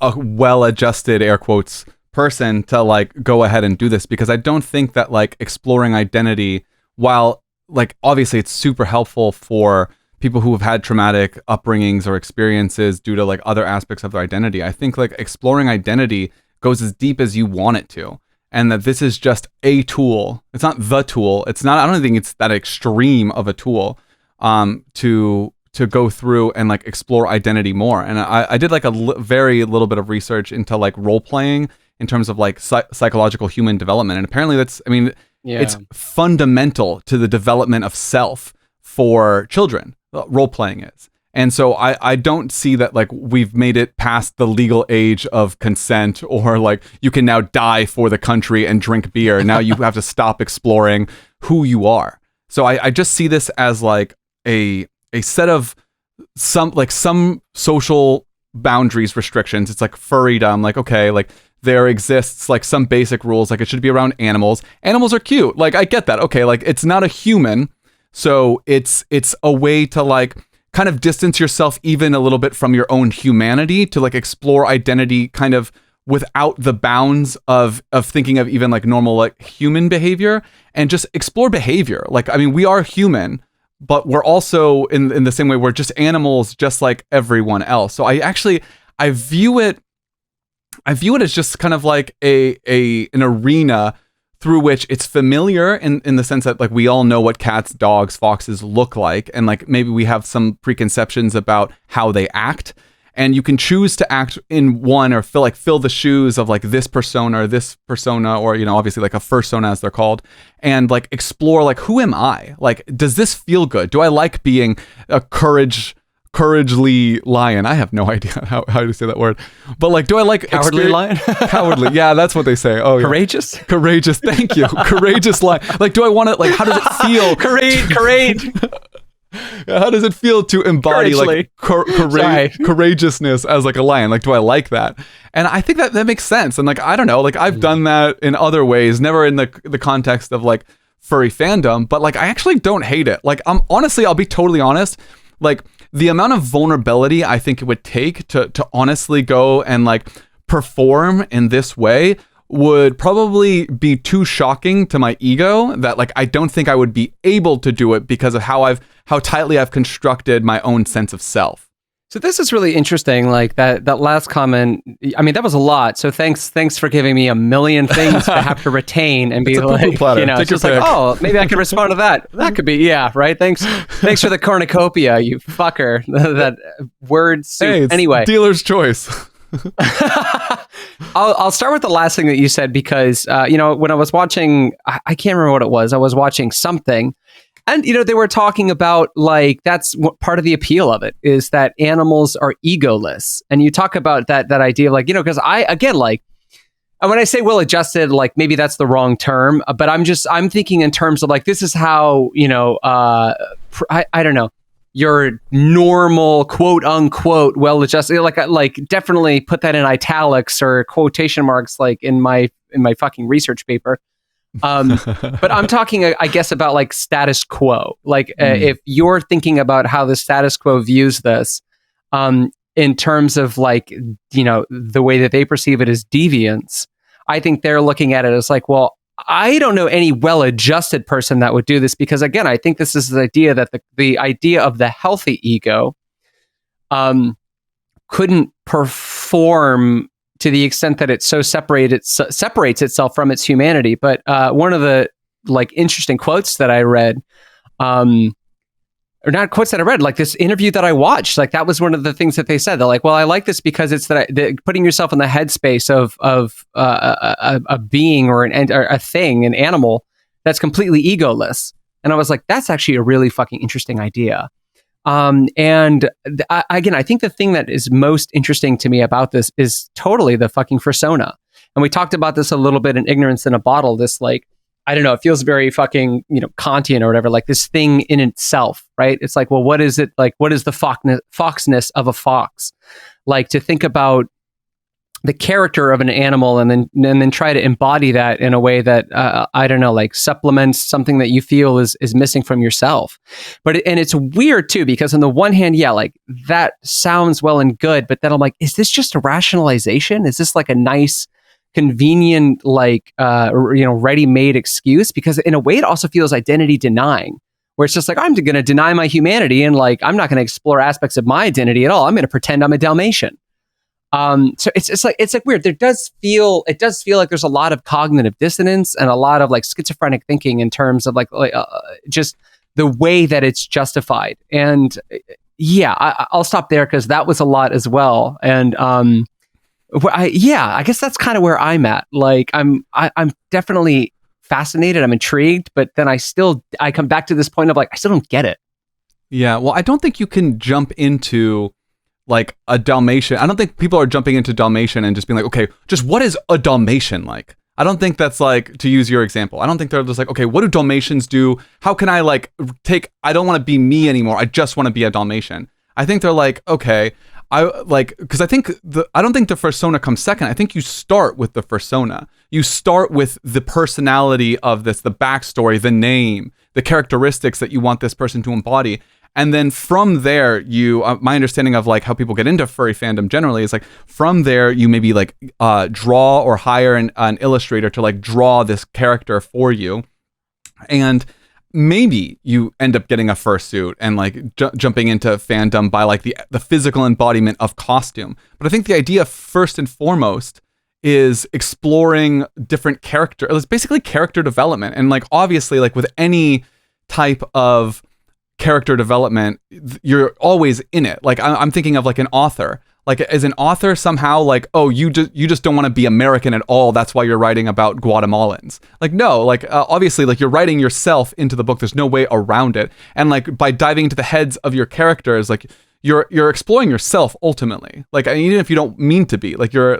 a well-adjusted, air quotes, person to like go ahead and do this, because I don't think that like exploring identity, while like obviously it's super helpful for people who have had traumatic upbringings or experiences due to like other aspects of their identity, I think like exploring identity goes as deep as you want it to. And that this is just a tool. It's not the tool. It's not, I don't think it's that extreme of a tool to go through and like explore identity more. And I did like very little bit of research into like role playing in terms of like psychological human development. And apparently it's fundamental to the development of self for children, role playing is. And so I don't see that like we've made it past the legal age of consent, or like you can now die for the country and drink beer. Now you have to stop exploring who you are. So I just see this as like a set of some social boundaries, restrictions. It's like furrydom. Like, okay, like there exists like some basic rules. Like it should be around animals. Animals are cute. Like I get that. Okay, like it's not a human. So it's a way to like kind of distance yourself even a little bit from your own humanity to like explore identity kind of without the bounds of thinking of even like normal like human behavior, and just explore behavior. Like, I mean, we are human, but we're also in the same way, we're just animals just like everyone else. So I view it as just kind of like an arena through which it's familiar in the sense that like we all know what cats, dogs, foxes look like, and like maybe we have some preconceptions about how they act, and you can choose to act in one or fill the shoes of like this persona, or obviously like a fursona as they're called, and like explore like who am I? Like, does this feel good? Do I like being a couragely lion? I have no idea how to say that word, but like, do I like cowardly lion? Cowardly, yeah, that's what they say. Oh, yeah. Courageous. Thank you, courageous lion. Like, do I want to like? How does it feel? Courage. How does it feel to embody like courageousness as like a lion? Like, do I like that? And I think that makes sense. And like, I don't know, like I've done that in other ways, never in the context of like furry fandom, but like I actually don't hate it. Like, I'll be totally honest. Like, the amount of vulnerability I think it would take to honestly go and like perform in this way would probably be too shocking to my ego, that like I don't think I would be able to do it because of how tightly I've constructed my own sense of self. So this is really interesting. Like that last comment, I mean, that was a lot. So thanks for giving me a million things to have to retain and be like, Take just like, oh, maybe I can respond to that. That could be, yeah, right. Thanks for the cornucopia, you fucker. That word soup. Hey, it's anyway, dealer's choice. I'll start with the last thing that you said, because when I was watching, I can't remember what it was. I was watching something. And, they were talking about, like, that's part of the appeal of it, is that animals are egoless. And you talk about that idea of, like, because when I say well-adjusted, like, maybe that's the wrong term, but I'm thinking in terms of, like, this is how, I don't know, your normal, quote unquote, well-adjusted, like definitely put that in italics or quotation marks, like in my fucking research paper. But I'm talking, I guess, about like status quo. Like if you're thinking about how the status quo views this, in terms of like, the way that they perceive it as deviance, I think they're looking at it as like, well, I don't know any well-adjusted person that would do this, because again, I think this is the idea that the idea of the healthy ego couldn't perform to the extent that it so separates itself from its humanity. But one of the like interesting quotes that I read, or not quotes that I read, like this interview that I watched, like that was one of the things that they said. They're like, well, I like this because it's that putting yourself in the headspace of a being or a thing, an animal that's completely egoless. And I was like, that's actually a really fucking interesting idea. Again, I think the thing that is most interesting to me about this is totally the fucking persona. And we talked about this a little bit in Ignorance in a Bottle, this like, I don't know, it feels very fucking, Kantian or whatever, like this thing in itself, right? It's like, well, what is it? Like, what is the foxness of a fox? Like to think about the character of an animal and then try to embody that in a way that, I don't know, like supplements something that you feel is missing from yourself. And it's weird too, because on the one hand, yeah, like that sounds well and good, but then I'm like, is this just a rationalization? Is this like a nice, convenient, like ready-made excuse? Because in a way it also feels identity denying, where it's just like, I'm going to deny my humanity and like I'm not going to explore aspects of my identity at all. I'm going to pretend I'm a Dalmatian. So it's like weird. It does feel like there's a lot of cognitive dissonance and a lot of like schizophrenic thinking in terms of like just the way that it's justified. And yeah, I'll stop there because that was a lot as well. And I guess that's kind of where I'm at. Like I'm definitely fascinated. I'm intrigued, but then I come back to this point of like, I still don't get it. Yeah. Well, I don't think you can jump into like a Dalmatian. I don't think people are jumping into Dalmatian and just being like, okay, just what is a Dalmatian like? I don't think that's like, to use your example, I don't think they're just like, okay, what do Dalmatians do? How can I like I don't want to be me anymore. I just want to be a Dalmatian. I think they're like, okay, because I don't think the persona comes second. I think you start with the persona. You start with the personality of this, the backstory, the name, the characteristics that you want this person to embody. And then from there, my understanding of like how people get into furry fandom generally is like, from there, you maybe like draw or hire an illustrator to like draw this character for you. And maybe you end up getting a fursuit and like jumping into fandom by like the physical embodiment of costume. But I think the idea first and foremost is exploring different character. It's basically character development. And like, obviously, like with any type of character development, you're always in it. Like I'm thinking of like an author. Like as an author, somehow like, oh, you just don't want to be American at all. That's why you're writing about Guatemalans. Like no, like obviously, like you're writing yourself into the book. There's no way around it. And like by diving into the heads of your characters, like you're exploring yourself ultimately. Like even if you don't mean to be, like you're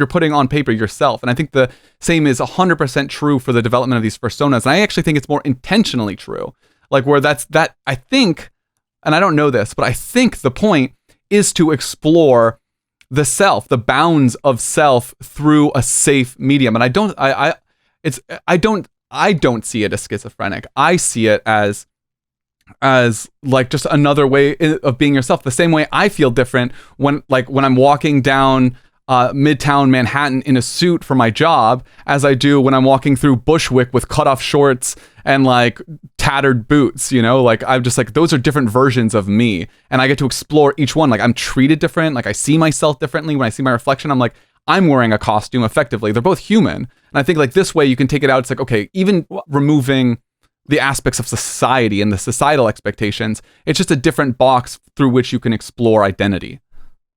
putting on paper yourself. And I think the same is 100% true for the development of these personas. And I actually think it's more intentionally true. Like where I think, and I don't know this, but I think the point is to explore the self, the bounds of self through a safe medium. And I don't see it as schizophrenic. I see it as like just another way of being yourself. The same way I feel different when I'm walking down Midtown Manhattan in a suit for my job as I do when I'm walking through Bushwick with cutoff shorts and like tattered boots, like I'm just like, those are different versions of me. And I get to explore each one. Like I'm treated different. Like I see myself differently. When I see my reflection, I'm like, I'm wearing a costume effectively. They're both human. And I think like this way you can take it out. It's like, okay, even removing the aspects of society and the societal expectations, it's just a different box through which you can explore identity.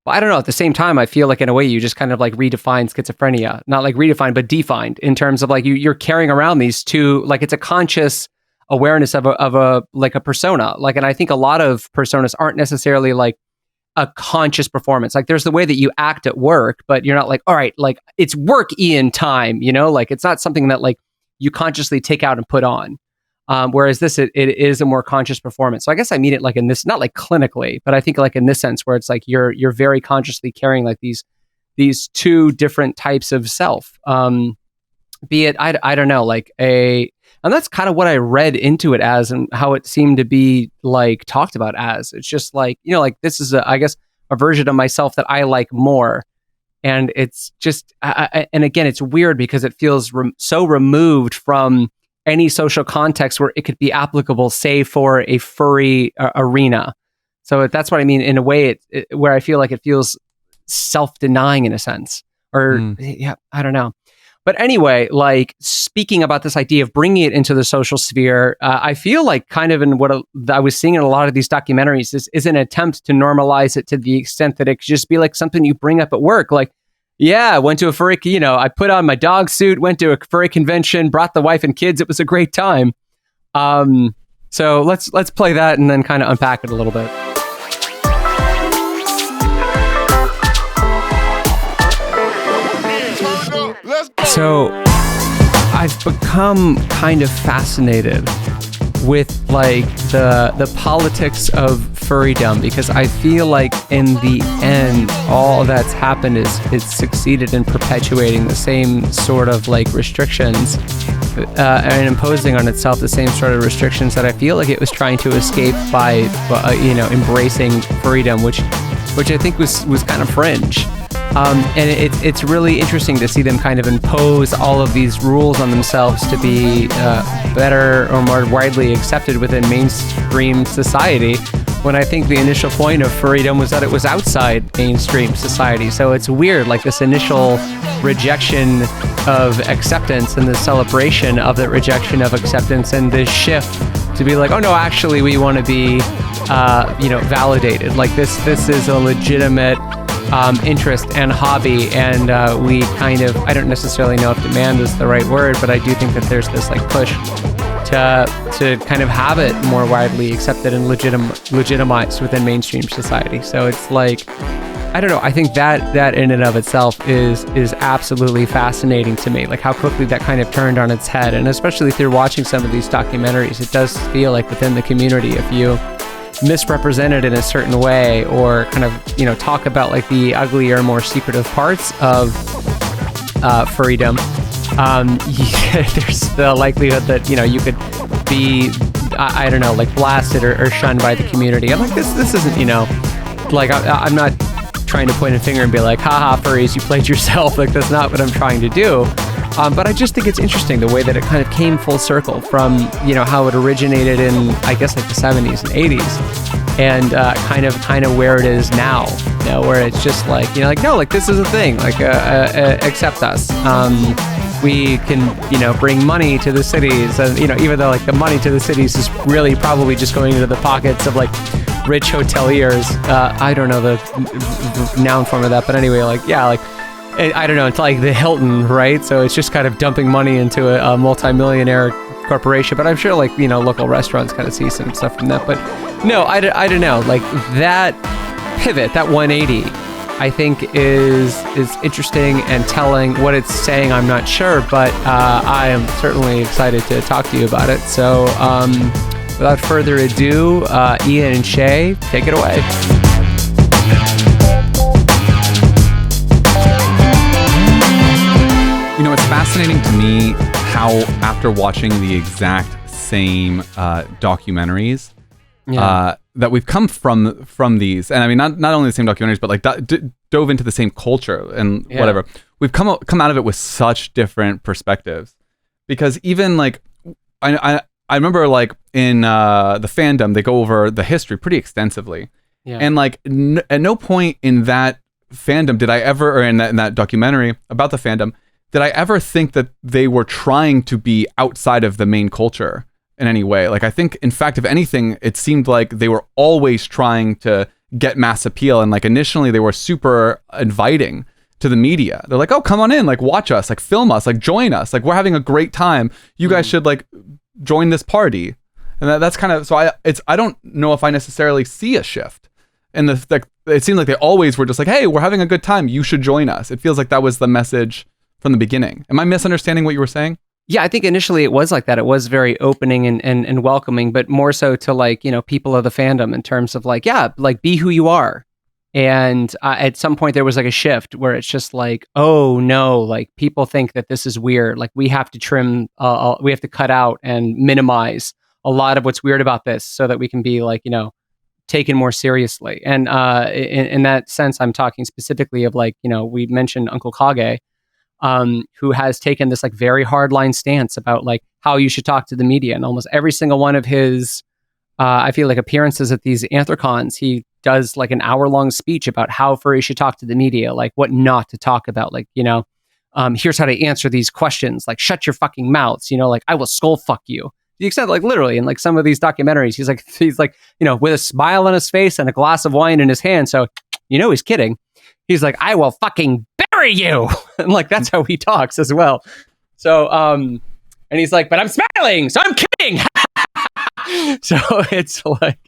I don't know. At the same time, I feel like in a way you just kind of like redefine schizophrenia, not like redefined, but defined in terms of like you're carrying around these two, like it's a conscious awareness of a like a persona. Like, and I think a lot of personas aren't necessarily like a conscious performance. Like there's the way that you act at work, but you're not like, all right, like it's work Ian time, like it's not something that like you consciously take out and put on. Whereas this, it is a more conscious performance. So I guess I mean it like in this, not like clinically, but I think like in this sense where it's like you're very consciously carrying like these two different types of self. Be it, I don't know, like and that's kind of what I read into it as and how it seemed to be like talked about as. It's just like, like this is I guess a version of myself that I like more. And it's just, and again, it's weird because it feels so removed from any social context where it could be applicable, say, for a furry arena. So that's what I mean. In a way, where I feel like it feels self-denying in a sense, or yeah, I don't know. But anyway, like speaking about this idea of bringing it into the social sphere, I feel like kind of in what I was seeing in a lot of these documentaries is an attempt to normalize it to the extent that it could just be like something you bring up at work. Like, yeah, I went to a furry, I put on my dog suit, went to a furry convention, brought the wife and kids. It was a great time. So let's play that and then kind of unpack it a little bit. So I've become kind of fascinated with like the politics of furrydom, because I feel like in the end, all that's happened is it's succeeded in perpetuating the same sort of like restrictions and imposing on itself the same sort of restrictions that I feel like it was trying to escape by, embracing furrydom, which I think was kind of fringe. And it's really interesting to see them kind of impose all of these rules on themselves to be better or more widely accepted within mainstream society, when I think the initial point of furrydom was that it was outside mainstream society. So it's weird, like this initial rejection of acceptance and the celebration of that rejection of acceptance, and this shift to be like, oh no, actually we want to be, validated. Like this is a legitimate interest and hobby, and we kind of, I don't necessarily know if demand is the right word, but I do think that there's this like push to kind of have it more widely accepted and legitimized within mainstream society. So it's like, I don't know, I think that in and of itself is absolutely fascinating to me, like how quickly that kind of turned on its head. And especially if you're watching some of these documentaries, it does feel like within the community, if you misrepresented in a certain way or kind of talk about like the uglier, more secretive parts of furrydom, there's the likelihood that you could be I don't know, like blasted or shunned by the community. I'm like, this isn't like I'm not trying to point a finger and be like, haha, furries, you played yourself. Like that's not what I'm trying to do. But I just think it's interesting the way that it kind of came full circle from, how it originated in, I guess, like the 70s and 80s, and kind of where it is now, where it's just like, no, like this is a thing, like accept us. We can, bring money to the cities, and, even though like the money to the cities is really probably just going into the pockets of like rich hoteliers. I don't know the noun form of that, but anyway, like, yeah, like, I don't know, it's like the Hilton, right? So it's just kind of dumping money into a multi-millionaire corporation. But I'm sure like, local restaurants kind of see some stuff from that. But no, I don't know. Like that pivot, that 180, I think is interesting and telling. What it's saying, I'm not sure, but I am certainly excited to talk to you about it. So without further ado, Ian and Shaye, take it away. It's fascinating to me how, after watching the exact same documentaries, that we've come from these, and I mean not only the same documentaries, but like dove into the same culture and whatever. We've come out of it with such different perspectives, because even like I remember like in the fandom, they go over the history pretty extensively, and like at no point in that fandom did I ever, or in that documentary about the fandom, did I ever think that they were trying to be outside of the main culture in any way. Like, I think, in fact, if anything, it seemed like they were always trying to get mass appeal. And like, initially they were super inviting to the media. They're like, oh, come on in, like, watch us, like, film us, like, join us. Like, we're having a great time. You guys should like join this party. And that's kind of, so I don't know if I necessarily see a shift. And it seemed like they always were just like, hey, we're having a good time, you should join us. It feels like that was the message from the beginning. Am I misunderstanding what you were saying? Yeah, I think initially it was like that. It was very opening and welcoming, but more so to like, people of the fandom in terms of like, yeah, like be who you are. And at some point there was like a shift where it's just like, oh no, like people think that this is weird. Like we have to trim, we have to cut out and minimize a lot of what's weird about this so that we can be like, taken more seriously. And in that sense, I'm talking specifically of like, we mentioned Uncle Kage, who has taken this like very hardline stance about like how you should talk to the media. And almost every single one of his, I feel like, appearances at these anthrocons, he does like an hour-long speech about how furries should talk to the media, like what not to talk about, like, here's how to answer these questions, like shut your fucking mouths, like I will skull fuck you. To the extent, like literally in like some of these documentaries, he's like, with a smile on his face and a glass of wine in his hand. So, he's kidding. He's like, I will fucking bury you. And like, that's how he talks as well. So, and he's like, but I'm smiling, so I'm kidding. So it's like,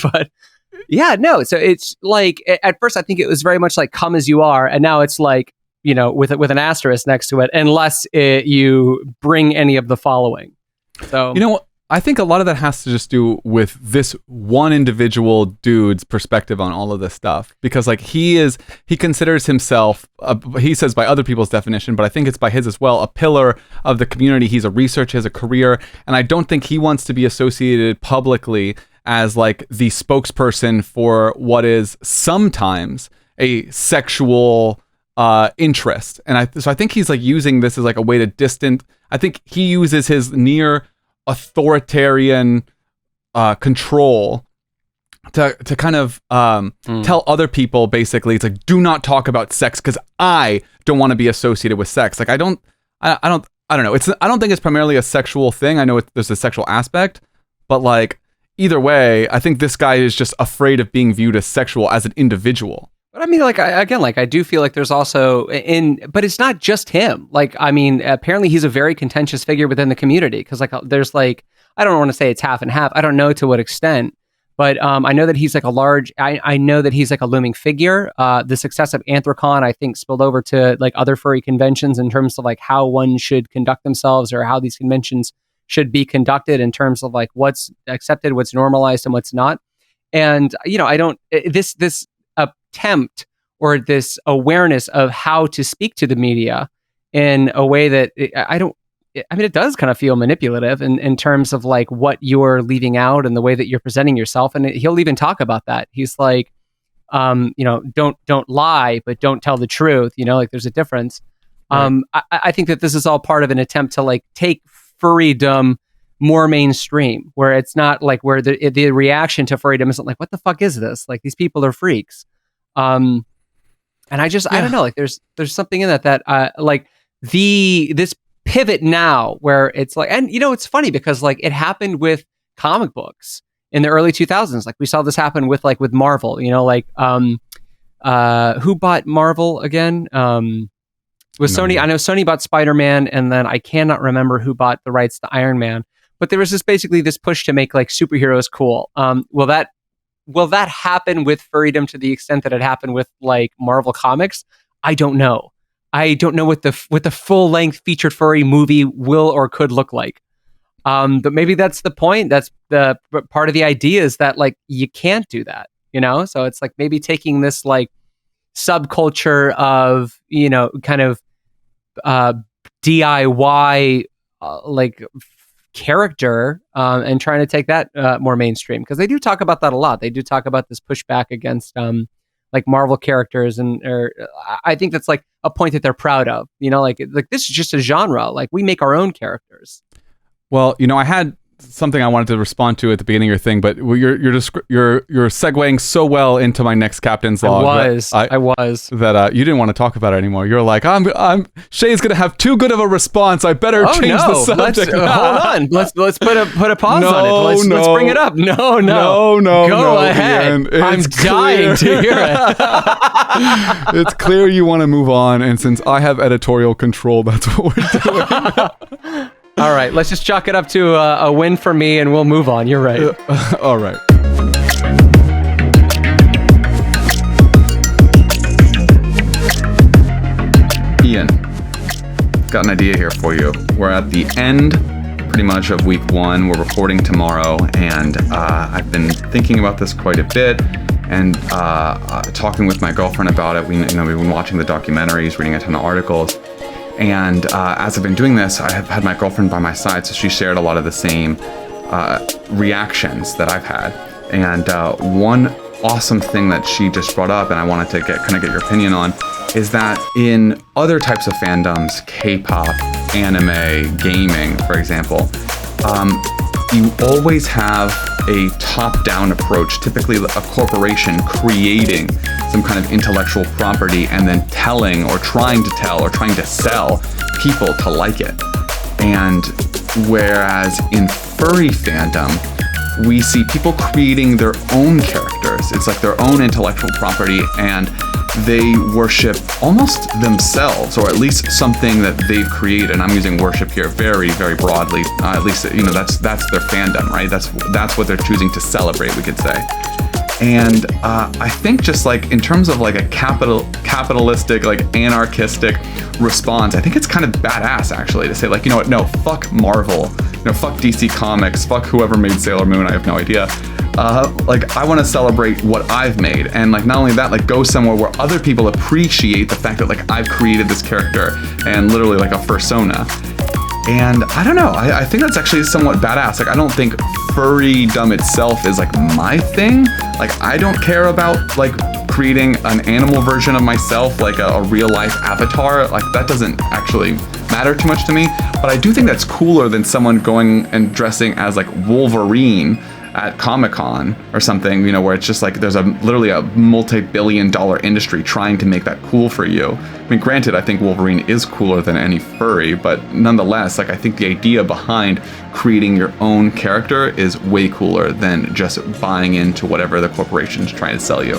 but yeah, no. So it's like, at first I think it was very much like come as you are. And now it's like, with an asterisk next to it, unless you bring any of the following. So, I think a lot of that has to just do with this one individual dude's perspective on all of this stuff, because like he considers himself, he says by other people's definition, but I think it's by his as well, a pillar of the community. He's a researcher, has a career, and I don't think he wants to be associated publicly as like the spokesperson for what is sometimes a sexual interest. And so I think he's like using this as like a way to distance. I think he uses his near authoritarian control to kind of tell other people, basically, it's like, do not talk about sex because I don't want to be associated with sex. Like I don't know. I don't think it's primarily a sexual thing. I know there's a sexual aspect, but like either way, I think this guy is just afraid of being viewed as sexual as an individual. But I mean, like, I do feel like there's also but it's not just him. Like, I mean, apparently he's a very contentious figure within the community, because like there's like, I don't want to say it's half and half. I don't know to what extent, but I know that he's like I know that he's like a looming figure. The success of Anthrocon, I think, spilled over to like other furry conventions in terms of like how one should conduct themselves, or how these conventions should be conducted in terms of like what's accepted, what's normalized, and what's not. And this attempt or this awareness of how to speak to the media in a way that it does kind of feel manipulative in terms of like what you're leaving out and the way that you're presenting yourself. And he'll even talk about that. He's like, don't lie, but don't tell the truth. Like there's a difference. Right. I think that this is all part of an attempt to like take furrydom more mainstream, where it's not like where the reaction to furrydom isn't like, what the fuck is this? Like these people are freaks. And I don't know, like there's something in that like this pivot now where it's like, and it's funny because like it happened with comic books in the early 2000s. Like we saw this happen with Marvel, like who bought Marvel again? With Sony, I know Sony bought Spider-Man, and then I cannot remember who bought the rights to Iron Man. But there was basically this push to make like superheroes cool. Will that happen with furrydom to the extent that it happened with like Marvel Comics? I don't know. I don't know what the full-length featured furry movie will or could look like. But maybe that's the point. That's the part of the idea, is that like you can't do that, So it's like maybe taking this like subculture of kind of DIY like character and trying to take that more mainstream, because they do talk about that a lot. They do talk about this pushback against like Marvel characters, and I think that's like a point that they're proud of. Like this is just a genre. Like we make our own characters. Well, I had something I wanted to respond to at the beginning of your thing, but you're segueing so well into my next captain's log. I was that you didn't want to talk about it anymore. You're like, Shaye's gonna have too good of a response. I better change the subject. Hold on. Let's put a pause on it. Let's bring it up. No. Go ahead. Ian, I'm dying to hear it. It's clear you want to move on, and since I have editorial control, that's what we're doing. All right, let's just chalk it up to a win for me, and we'll move on. You're right. All right. Ian, got an idea here for you. We're at the end, pretty much, of week 1. We're recording tomorrow, and I've been thinking about this quite a bit, and talking with my girlfriend about it. We've been watching the documentaries, reading a ton of articles. And as I've been doing this, I have had my girlfriend by my side, so she shared a lot of the same reactions that I've had. And one awesome thing that she just brought up, and I wanted to get your opinion on, is that in other types of fandoms, K-pop, anime, gaming, for example, you always have a top-down approach, typically a corporation creating some kind of intellectual property and then telling or trying to tell or trying to sell people to like it. And whereas in furry fandom, we see people creating their own characters. It's like their own intellectual property, and they worship almost themselves, or at least something that they've created. And I'm using worship here very, very broadly. At least, that's their fandom, right? That's what they're choosing to celebrate, we could say. And I think just like in terms of like a capitalistic, like anarchistic response, I think it's kind of badass actually to say like, you know what, no, fuck Marvel, fuck DC Comics, fuck whoever made Sailor Moon, I have no idea. Like I want to celebrate what I've made, and like not only that, like go somewhere where other people appreciate the fact that like I've created this character and literally like a persona. And I don't know, I think that's actually somewhat badass. Like I don't think furrydom itself is like my thing. Like I don't care about like creating an animal version of myself, like a real life avatar. Like that doesn't actually matter too much to me. But I do think that's cooler than someone going and dressing as like Wolverine at Comic-Con or something, where it's just like there's literally a multi-billion-dollar industry trying to make that cool for you. I mean, granted, I think Wolverine is cooler than any furry, but nonetheless, like I think the idea behind creating your own character is way cooler than just buying into whatever the corporation's trying to sell you.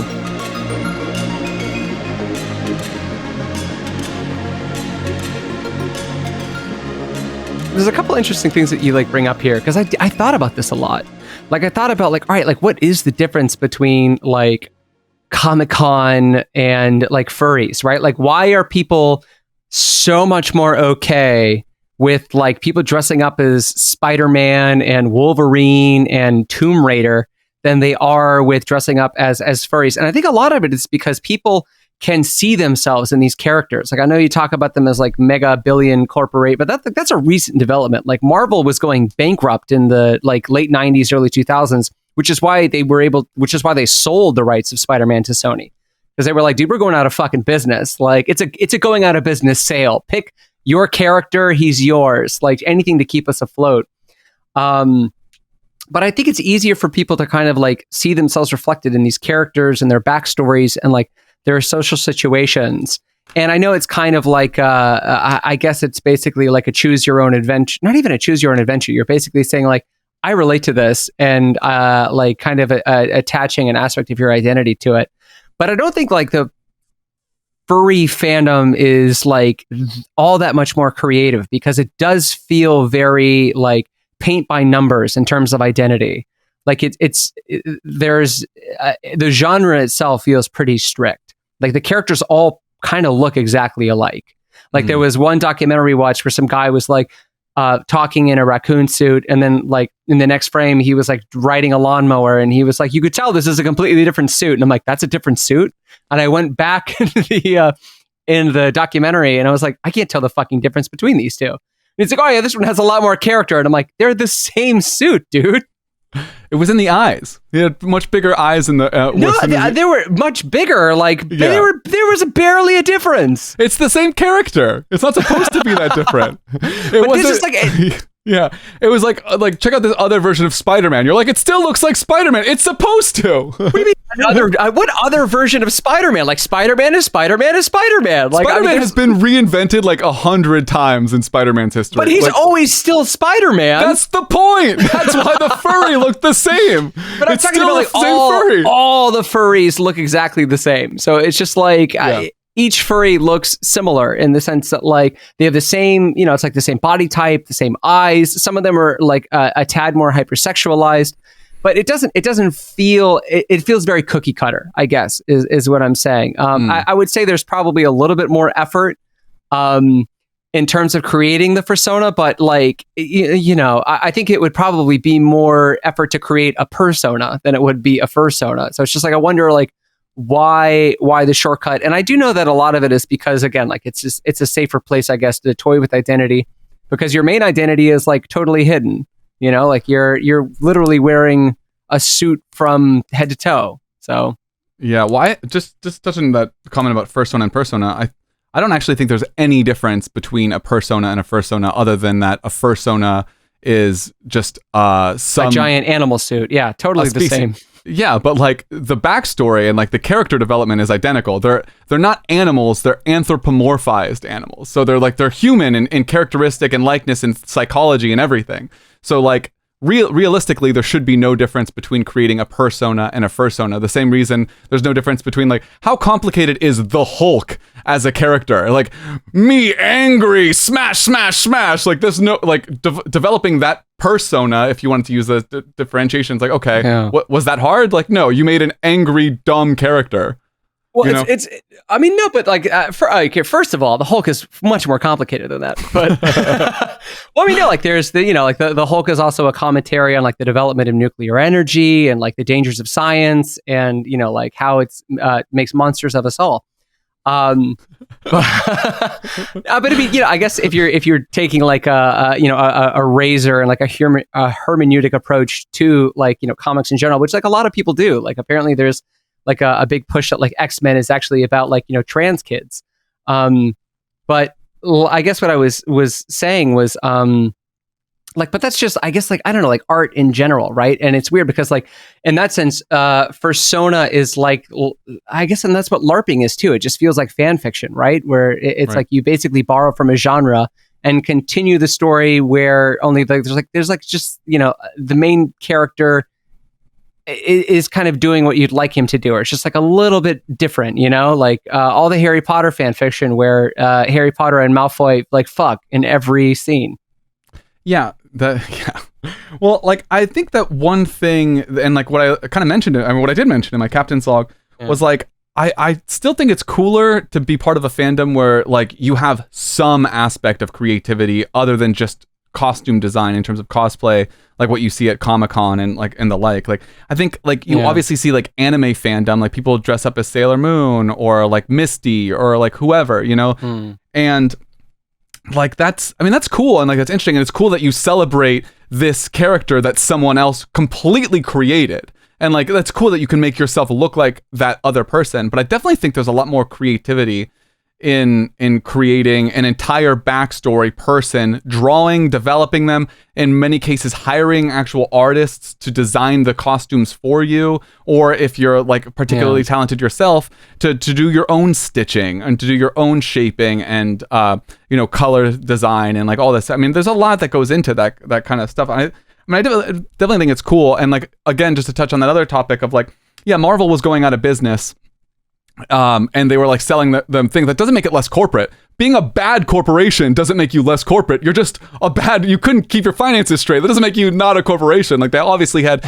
There's a couple interesting things that you like bring up here, because I thought about this a lot. Like I thought about like, all right, like what is the difference between like Comic-Con and like furries, right? Like why are people so much more okay with like people dressing up as Spider-Man and Wolverine and Tomb Raider than they are with dressing up as furries? And I think a lot of it is because people can see themselves in these characters. Like I know you talk about them as like mega billion corporate, but that's a recent development. Like Marvel was going bankrupt in the like late 90s, early 2000s, which is why they sold the rights of Spider-Man to Sony. Because they were like, dude, we're going out of fucking business. Like it's a going out of business sale. Pick your character, he's yours. Like anything to keep us afloat. But I think it's easier for people to kind of like see themselves reflected in these characters and their backstories and like their social situations. And I know it's kind of like, I guess it's basically like a choose your own adventure, not even a choose your own adventure. You're basically saying like, I relate to this and like kind of attaching an aspect of your identity to it. But I don't think like the furry fandom is like all that much more creative, because it does feel very like paint by numbers in terms of identity. Like there's the genre itself feels pretty strict. Like the characters all kind of look exactly alike. Like there was one documentary watch where some guy was like talking in a raccoon suit, and then like in the next frame he was like riding a lawnmower, and he was like, you could tell this is a completely different suit. And I'm like, that's a different suit. And I went back into in the documentary, and I was like, I can't tell the fucking difference between these two. And he's like, oh yeah, this one has a lot more character. And I'm like, they're the same suit, dude. It was in the eyes. He had much bigger eyes in the. They were much bigger. Like there was barely a difference. It's the same character. It's not supposed to be that different. It wasn't. This is like yeah. It was like check out this other version of Spider-Man. You're like, it still looks like Spider-Man. It's supposed to. What do you mean? What other version of Spider-Man? Like Spider-Man is Spider-Man is Spider-Man. Like Spider-Man has been reinvented like 100 times in Spider-Man's history. But he's always still Spider-Man. That's the point. That's why the furry looked the same. But I'm talking about like all the furries look exactly the same. So it's just like each furry looks similar in the sense that like they have the same, it's like the same body type, the same eyes. Some of them are like a tad more hypersexualized. But it doesn't feel, it feels very cookie cutter, I guess, is what I'm saying. I would say there's probably a little bit more effort in terms of creating the persona, but like, I think it would probably be more effort to create a persona than it would be a fursona. So it's just like, I wonder like why the shortcut. And I do know that a lot of it is because, again, like it's a safer place, I guess, to toy with identity, because your main identity is like totally hidden. Like you're literally wearing a suit from head to toe. So Yeah, why? Just touching that comment about fursona and persona, I don't actually think there's any difference between a persona and a fursona, other than that a fursona is just a some giant animal suit. Yeah, totally the same. Yeah, but like the backstory and like the character development is identical. They're not animals; they're anthropomorphized animals. So they're human in characteristic and likeness and psychology and everything. So like realistically, there should be no difference between creating a persona and a fursona. The same reason there's no difference between like how complicated is the Hulk as a character. Like me angry, smash, smash, smash. Like there's no like developing that persona. If you wanted to use the differentiations, like okay, what was that hard? Like no, you made an angry, dumb character. Well, it's I mean, no, but like, first of all, the Hulk is much more complicated than that. But, well, I mean, no, like there's the Hulk is also a commentary on like the development of nuclear energy and like the dangers of science and, like how it's makes monsters of us all. But I mean, I guess if you're taking like a razor and like a hermeneutic approach to like, comics in general, which like a lot of people do, like apparently there's like a big push that like X-Men is actually about like, trans kids. But I guess what I was saying was, like, but that's just, I guess, like, I don't know, like art in general. Right. And it's weird because like, in that sense, fursona is like, I guess, and that's what LARPing is too. It just feels like fan fiction, right? Where it's like you basically borrow from a genre and continue the story where only like, there's just, the main character is kind of doing what you'd like him to do, or it's just like a little bit different, like all the Harry Potter fan fiction where Harry Potter and Malfoy like fuck in every scene. Yeah. Well, like I think that one thing, and like what I kind of mentioned, what I did mention in my captain's log was like, I still think it's cooler to be part of a fandom where like you have some aspect of creativity other than just costume design in terms of cosplay, like what you see at Comic-Con and like and the like I think like you obviously see like anime fandom, like people dress up as Sailor Moon or like Misty or like whoever, and like that's cool and like that's interesting, and it's cool that you celebrate this character that someone else completely created, and like that's cool that you can make yourself look like that other person. But I definitely think there's a lot more creativity in creating an entire backstory person, drawing, developing them, in many cases hiring actual artists to design the costumes for you, or if you're like particularly talented yourself, to do your own stitching and to do your own shaping and color design and like all this. I mean, there's a lot that goes into that kind of stuff. I definitely think it's cool. And like again, just to touch on that other topic of like, Marvel was going out of business. And they were like selling them things that doesn't make it less corporate. Being a bad corporation doesn't make you less corporate. You're just you couldn't keep your finances straight. That doesn't make you not a corporation. Like they obviously had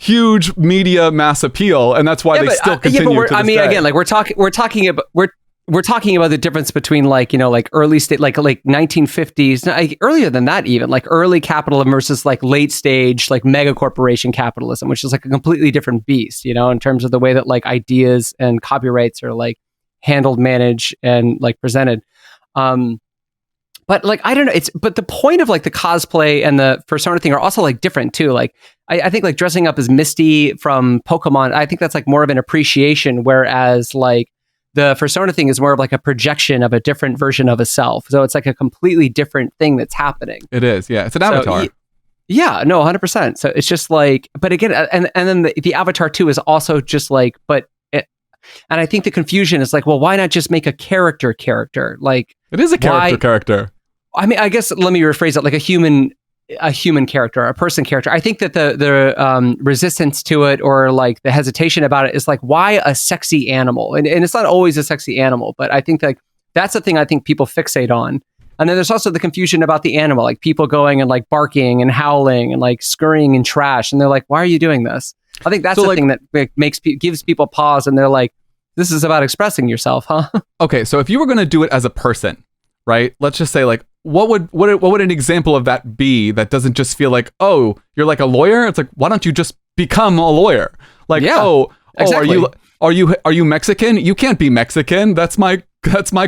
huge media mass appeal, and that's why they still continue to this day. Again, like we're talking about the difference between like, like early state, like 1950s, earlier than that even, like early capitalism versus like late stage, like mega corporation capitalism, which is like a completely different beast, in terms of the way that like ideas and copyrights are like handled, managed, and like presented. But like, I don't know, but the point of like the cosplay and the persona thing are also like different too. Like I think like dressing up as Misty from Pokemon, I think that's like more of an appreciation, whereas like the fursona thing is more of like a projection of a different version of a self. So it's like a completely different thing that's happening. It is, yeah. It's an avatar. Yeah, no, 100%. So it's just like, but again, and then the avatar too is also just like, and I think the confusion is like, well, why not just make a character? Like it is a character. I mean, I guess let me rephrase it, like a human character, a person character. I think that the resistance to it, or like the hesitation about it, is like, why a sexy animal? And it's not always a sexy animal, but I think like that's the thing I think people fixate on. And then there's also the confusion about the animal, like people going and like barking and howling and like scurrying in trash, and they're like, why are you doing this? I think that's the thing that gives people pause, and they're like, this is about expressing yourself, huh? Okay, so if you were going to do it as a person, right? Let's just say like, what would an example of that be that doesn't just feel like, oh, you're like a lawyer? It's like, why don't you just become a lawyer? Like, exactly. Are you Mexican? You can't be Mexican. That's my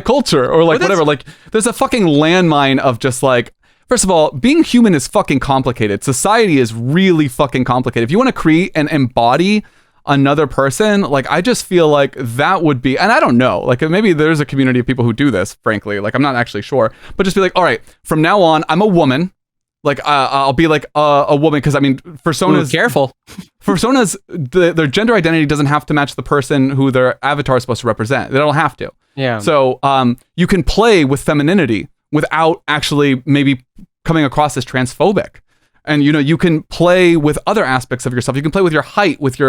culture, or like whatever. Like there's a fucking landmine of just like, first of all, being human is fucking complicated. Society is really fucking complicated. If you want to create and embody another person, like I just feel like that would be, and I don't know, like maybe there's a community of people who do this, frankly, like I'm not actually sure, but just be like, all right, from now on, I'm a woman. Like I'll be like a woman, because I mean, personas. Ooh, careful. Personas, their gender identity doesn't have to match the person who their avatar is supposed to represent. They don't have to. Yeah. So you can play with femininity without actually maybe coming across as transphobic. And you can play with other aspects of yourself. You can play with your height, with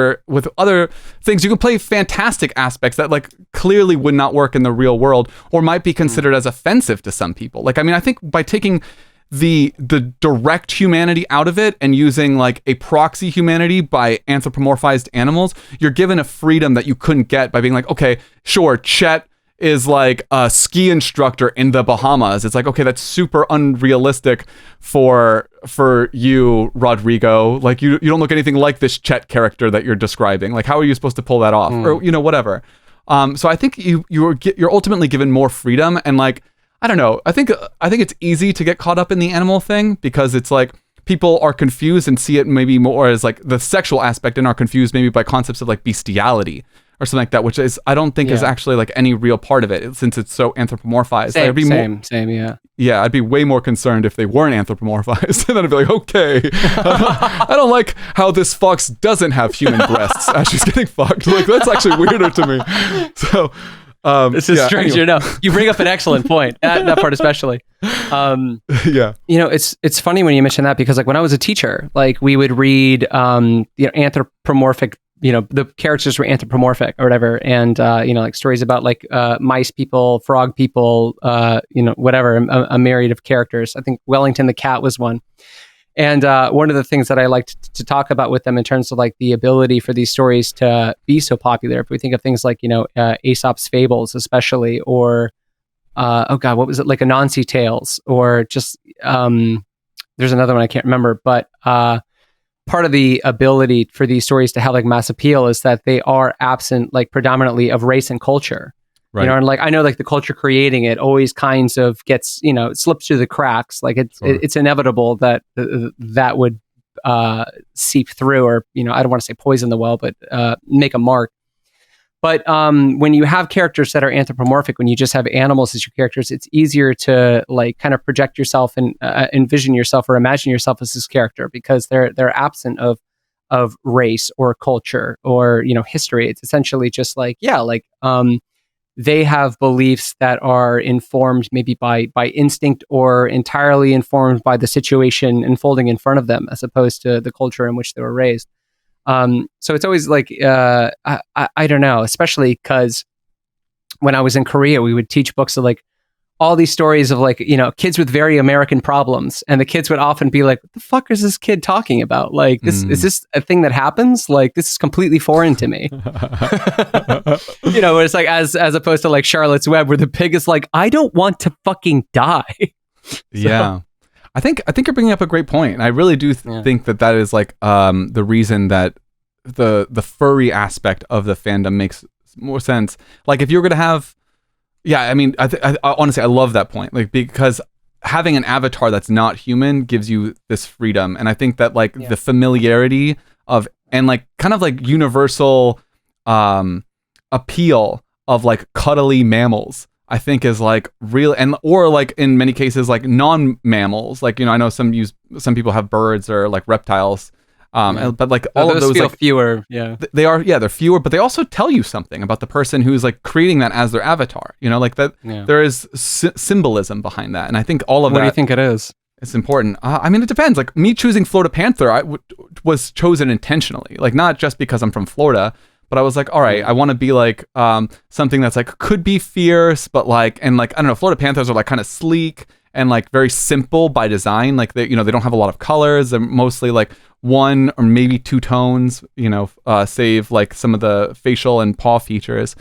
other things. You can play fantastic aspects that like clearly would not work in the real world, or might be considered as offensive to some people. Like, I mean, I think by taking the direct humanity out of it and using like a proxy humanity by anthropomorphized animals, you're given a freedom that you couldn't get by being like, okay, sure, Chet is like a ski instructor in the Bahamas. It's like, okay, that's super unrealistic for you, Rodrigo. Like you don't look anything like this Chet character that you're describing. Like, how are you supposed to pull that off? Or whatever. So I think you're ultimately given more freedom, and like, I don't know. I think it's easy to get caught up in the animal thing, because it's like people are confused and see it maybe more as like the sexual aspect, and are confused maybe by concepts of like bestiality or something like that, which is, I don't think is actually like any real part of it, since it's so anthropomorphized. Same, yeah. Yeah, I'd be way more concerned if they weren't anthropomorphized. And then I'd be like, okay, I don't like how this fox doesn't have human breasts as she's getting fucked. Like, that's actually weirder to me. So, this is strange. Anyway. You bring up an excellent point. That part especially. Yeah. It's funny when you mention that, because like when I was a teacher, like we would read anthropomorphic, the characters were anthropomorphic or whatever, and like stories about like mice people, frog people, whatever, a myriad of characters. I think Wellington the cat was one. And one of the things that I liked to talk about with them in terms of like the ability for these stories to be so popular, if we think of things like Aesop's fables especially, or what was it, like Anansi tales, or just there's another one I can't remember, but part of the ability for these stories to have like mass appeal is that they are absent like predominantly of race and culture. Right. And like I know like the culture creating it always kinds of gets, it slips through the cracks. Like it's inevitable that that would seep through, or I don't want to say poison the well, but make a mark. But when you have characters that are anthropomorphic, when you just have animals as your characters, it's easier to like kind of project yourself and envision yourself or imagine yourself as this character, because they're absent of race or culture or history. It's essentially just like they have beliefs that are informed maybe by instinct, or entirely informed by the situation unfolding in front of them, as opposed to the culture in which they were raised. So it's always like, I don't know, especially because when I was in Korea, we would teach books of like all these stories of like, kids with very American problems. And the kids would often be like, what the fuck is this kid talking about? Like, is this a thing that happens? Like, this is completely foreign to me. It's like, as opposed to like Charlotte's Web, where the pig is like, I don't want to fucking die. Yeah. I think you're bringing up a great point, and I really do think that is like the reason that the furry aspect of the fandom makes more sense. Like if you're gonna have, I mean, I honestly I love that point, like because having an avatar that's not human gives you this freedom, and I think that like the familiarity of and like kind of like universal appeal of like cuddly mammals, I think is like real, and or like in many cases like non-mammals, like I know some people have birds or like reptiles, but like all of those feel like fewer, they're fewer, but they also tell you something about the person who's like creating that as their avatar, like that there is symbolism behind that, and I think all of that. What do you think it is? It's important. I mean, it depends. Like me choosing Florida Panther, was chosen intentionally, like not just because I'm from Florida. But I was like, all right, I want to be like something that's like could be fierce, but like, and like I don't know, Florida Panthers are like kind of sleek and like very simple by design. Like they don't have a lot of colors. They're mostly like one or maybe two tones. Save like some of the facial and paw features.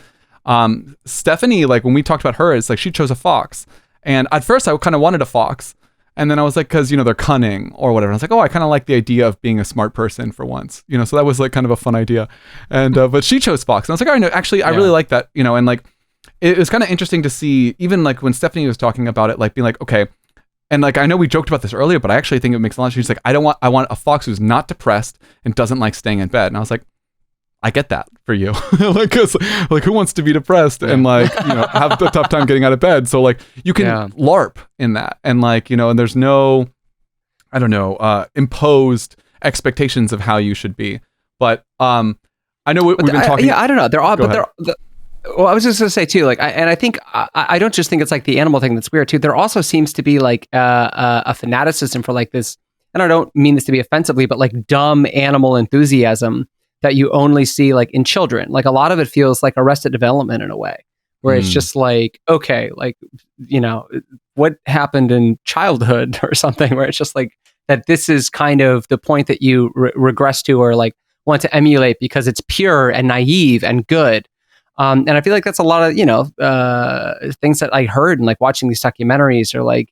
Stephanie, like when we talked about her, it's like she chose a fox, and at first I kind of wanted a fox. And then I was like, because, they're cunning or whatever. And I was like, oh, I kind of like the idea of being a smart person for once, so that was like kind of a fun idea. And, but she chose fox. And I was like, all right, no, actually, I really like that, and like, it was kind of interesting to see, even like when Stephanie was talking about it, like being like, okay, And like, I know we joked about this earlier, but I actually think it makes a lot of sense. She's like, I want a fox who's not depressed and doesn't like staying in bed. And I was like, I get that for you. Like, 'cause, like, who wants to be depressed and like, have a tough time getting out of bed? So like, you can LARP in that. And like, and there's no, I don't know, imposed expectations of how you should be. But I know we've been talking. I don't know. They're odd, but well, I was just gonna say too, like, I think I don't just think it's like the animal thing that's weird too. There also seems to be like a fanaticism for like this, and I don't mean this to be offensively, but like dumb animal enthusiasm that you only see like in children. Like a lot of it feels like Arrested Development in a way, where it's just like, okay, like, what happened in childhood or something, where it's just like that this is kind of the point that you regress to or like want to emulate because it's pure and naive and good. And I feel like that's a lot of, things that I heard and like watching these documentaries or like,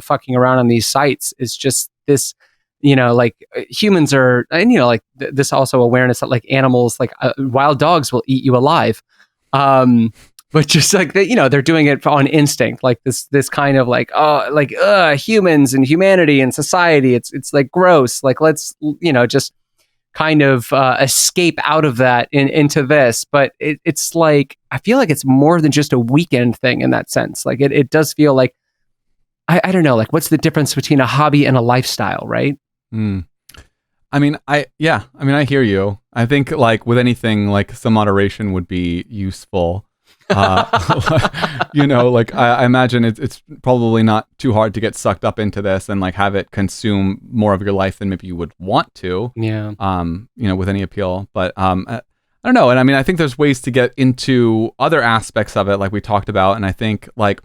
fucking around on these sites is just this, like humans are, and, like this also awareness that like animals, like wild dogs will eat you alive. But just like they, they're doing it on instinct, like this kind of like, humans and humanity and society. It's like gross. Like, let's, just kind of escape out of that into this. But it's like, I feel like it's more than just a weekend thing in that sense. Like it does feel like, I don't know, like what's the difference between a hobby and a lifestyle, right? I mean, I hear you. I think like with anything, like some moderation would be useful. Like I imagine it's probably not too hard to get sucked up into this and like have it consume more of your life than maybe you would want to. Yeah. With any appeal, but I don't know. And I mean, I think there's ways to get into other aspects of it, like we talked about. And I think like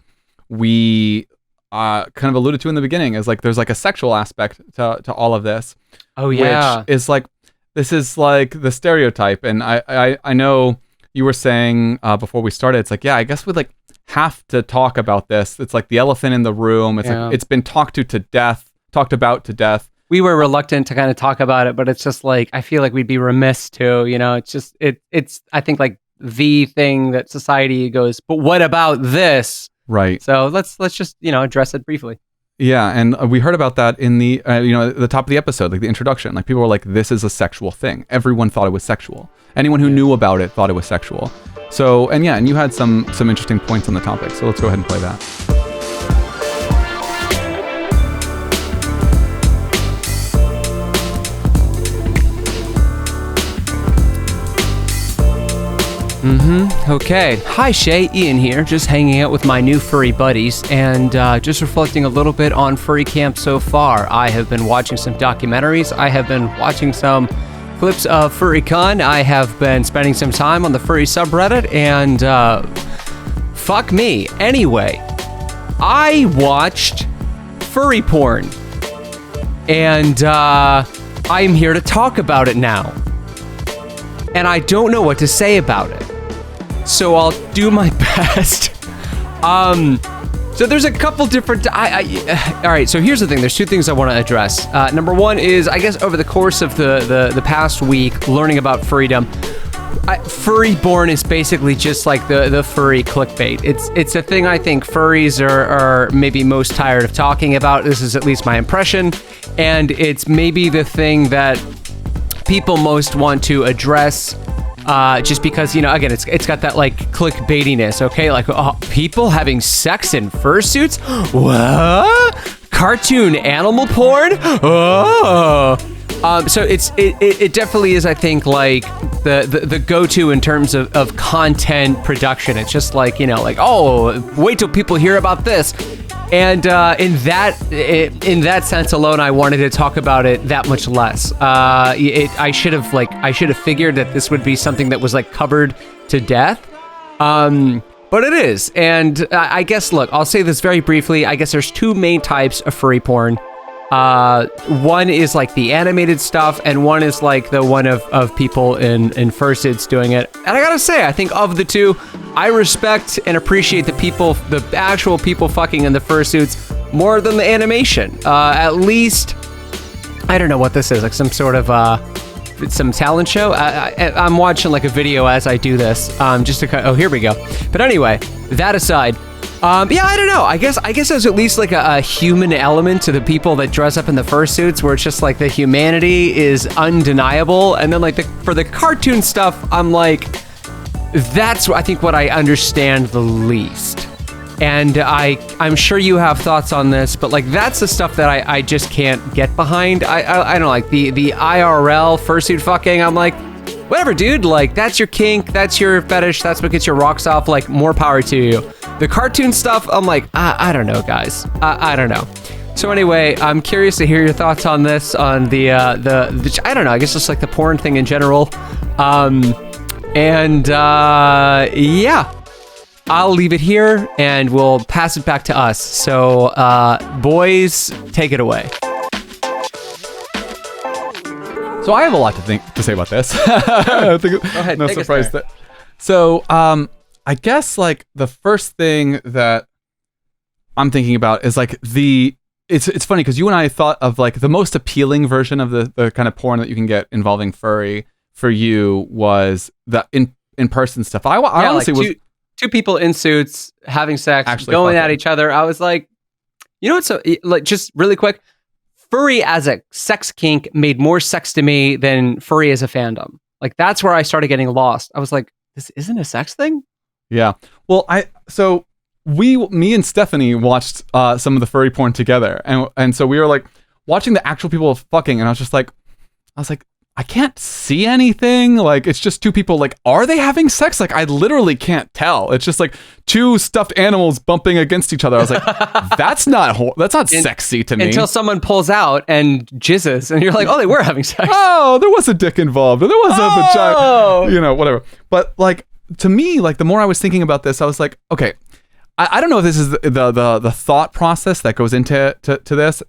we kind of alluded to in the beginning is like there's like a sexual aspect to all of this. Oh yeah. Which is like this is like the stereotype, and I know. You were saying before we started, it's like, yeah, I guess we like have to talk about this. It's like the elephant in the room. It's like it's been talked about to death. We were reluctant to kind of talk about it, but it's just like I feel like we'd be remiss to, it's just it's I think like the thing that society goes, but what about this? Right. So let's just address it briefly. Yeah, and we heard about that in the at the top of the episode, like the introduction. Like people were like, "This is a sexual thing." Everyone thought it was sexual. Anyone who knew about it thought it was sexual. So, and you had some interesting points on the topic. So let's go ahead and play that. Okay. Hi, Shaye. Ian here. Just hanging out with my new furry buddies and just reflecting a little bit on furry camp so far. I have been watching some documentaries. I have been watching some clips of FurryCon. I have been spending some time on the furry subreddit and fuck me. Anyway, I watched furry porn and I'm here to talk about it now. And I don't know what to say about it. So I'll do my best. So there's a couple different... all right, so here's the thing. There's two things I want to address. Number one is, I guess, over the course of the past week, learning about furrydom, furry-born is basically just like the furry clickbait. It's a thing I think furries are maybe most tired of talking about. This is at least my impression. And it's maybe the thing that people most want to address just because, again, it's got that like clickbaitiness, okay? Like, people having sex in fursuits? What? Cartoon animal porn? Oh. So it definitely is, I think, like the go-to in terms of content production. It's just like, wait till people hear about this. And in that sense alone, I wanted to talk about it that much less. I should have figured that this would be something that was like covered to death. But it is. And I guess, look, I'll say this very briefly. I guess there's two main types of furry porn. One is like the animated stuff, and one is like the one of people in fursuits doing it. And I gotta say, I think of the two, I respect and appreciate the actual people fucking in the fursuits more than the animation. At least, I don't know what this is, like some sort of some talent show. I'm watching like a video as I do this, just to here we go. But anyway, that aside, Yeah, I don't know. I guess there's at least like a human element to the people that dress up in the fursuits, where it's just like the humanity is undeniable. And then like for the cartoon stuff, I'm like, that's I think what I understand the least. And I'm sure you have thoughts on this, but like that's the stuff that I just can't get behind. I don't like the IRL fursuit fucking. I'm like, whatever, dude. Like that's your kink, that's your fetish, that's what gets your rocks off. Like more power to you. The cartoon stuff, I'm like, I don't know, guys. I don't know. So anyway, I'm curious to hear your thoughts on this, on the I don't know. I guess just like the porn thing in general. Yeah. I'll leave it here and we'll pass it back to us. So, boys, take it away. So I have a lot to say about this. I think, Go ahead, no take us surprise there. that. So, I guess like the first thing that I'm thinking about is like it's funny because you and I thought of like the most appealing version of the kind of porn that you can get involving furry for you was the in-person stuff. I honestly like was two people in suits having sex, Actually going at fucking. each other. I was like, you know what's so like just really quick, furry as a sex kink made more sense to me than furry as a fandom. Like that's where I started getting lost. I was like, this isn't a sex thing? Yeah. Well, me and Stephanie watched some of the furry porn together, and so we were like watching the actual people fucking, and I was like, I can't see anything. Like it's just two people. Like, are they having sex? Like I literally can't tell. It's just like two stuffed animals bumping against each other. I was like, that's not sexy to me. Until someone pulls out and jizzes, and you're like, oh, they were having sex. Oh, there was a dick involved, or there was a vagina. Whatever. But like to me, like the more I was thinking about this, I was like, okay, I don't know if this is the thought process that goes into this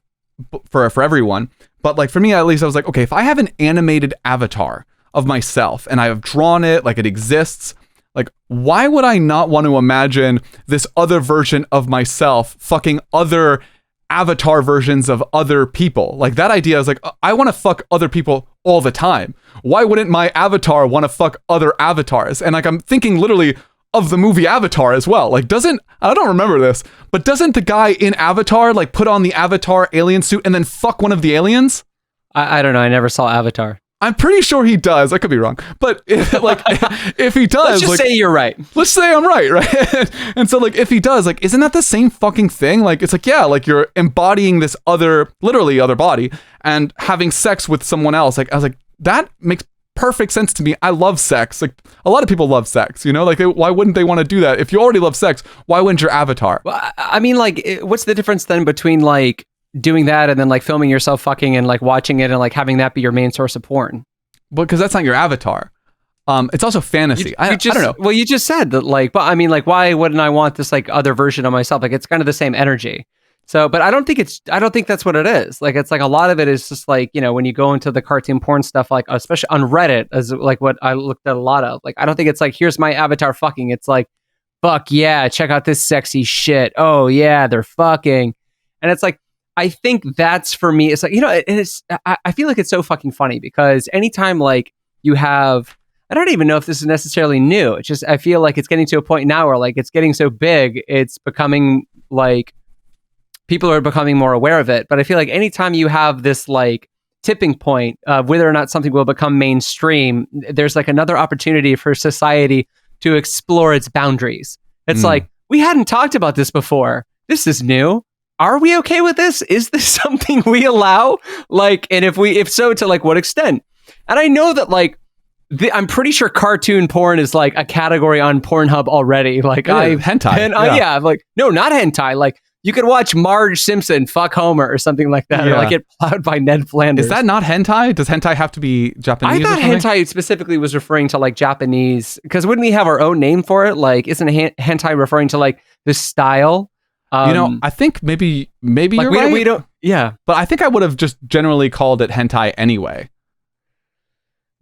for everyone, but like for me at least, I was like, okay, if I have an animated avatar of myself and I have drawn it, like it exists, like why would I not want to imagine this other version of myself fucking other avatar versions of other people? Like that idea is like, I want to fuck other people all the time. Why wouldn't my avatar want to fuck other avatars? And like I'm thinking literally of the movie Avatar as well. Like I don't remember this, but doesn't the guy in Avatar like put on the Avatar alien suit and then fuck one of the aliens? I don't know. I never saw Avatar. I'm pretty sure he does. I could be wrong, but if he does, Let's just say you're right. Let's say I'm right? And so like if he does, like isn't that the same fucking thing? Like it's like, yeah, like you're embodying this literally other body and having sex with someone else. Like I was like, that makes perfect sense to me. I love sex. Like a lot of people love sex, you know, like why wouldn't they want to do that? If you already love sex, why wouldn't your avatar? Well, I mean, like, what's the difference then between like doing that and then like filming yourself fucking and like watching it and like having that be your main source of porn? Because that's not your avatar. It's also fantasy. I don't know. Well, you just said that, like, but I mean, like, why wouldn't I want this like other version of myself? Like, it's kind of the same energy. So, but I don't think that's what it is. Like, it's like a lot of it is just like, you know, when you go into the cartoon porn stuff, like especially on Reddit, as like what I looked at a lot of, like, I don't think it's like, here's my avatar fucking. It's like, fuck yeah, check out this sexy shit. Oh yeah, they're fucking. And it's like, I think that's for me. It's like, you know, I feel like it's so fucking funny because anytime like you have, I don't even know if this is necessarily new. It's just, I feel like it's getting to a point now where like it's getting so big, it's becoming like, people are becoming more aware of it. But I feel like anytime you have this like tipping point of whether or not something will become mainstream, there's like another opportunity for society to explore its boundaries. It's like, we hadn't talked about this before. This is new. Are we okay with this? Is this something we allow? Like, and if so, to like what extent? And I know that like, I'm pretty sure cartoon porn is like a category on Pornhub already. Like hentai. Yeah, like, no, not hentai. Like, you could watch Marge Simpson fuck Homer or something like that, or like get plowed by Ned Flanders. Is that not hentai? Does hentai have to be Japanese? I thought hentai specifically was referring to like Japanese, because wouldn't we have our own name for it? Like, isn't hentai referring to like the style? You know, I think maybe like you're right. We don't. Yeah, but I think I would have just generally called it hentai anyway.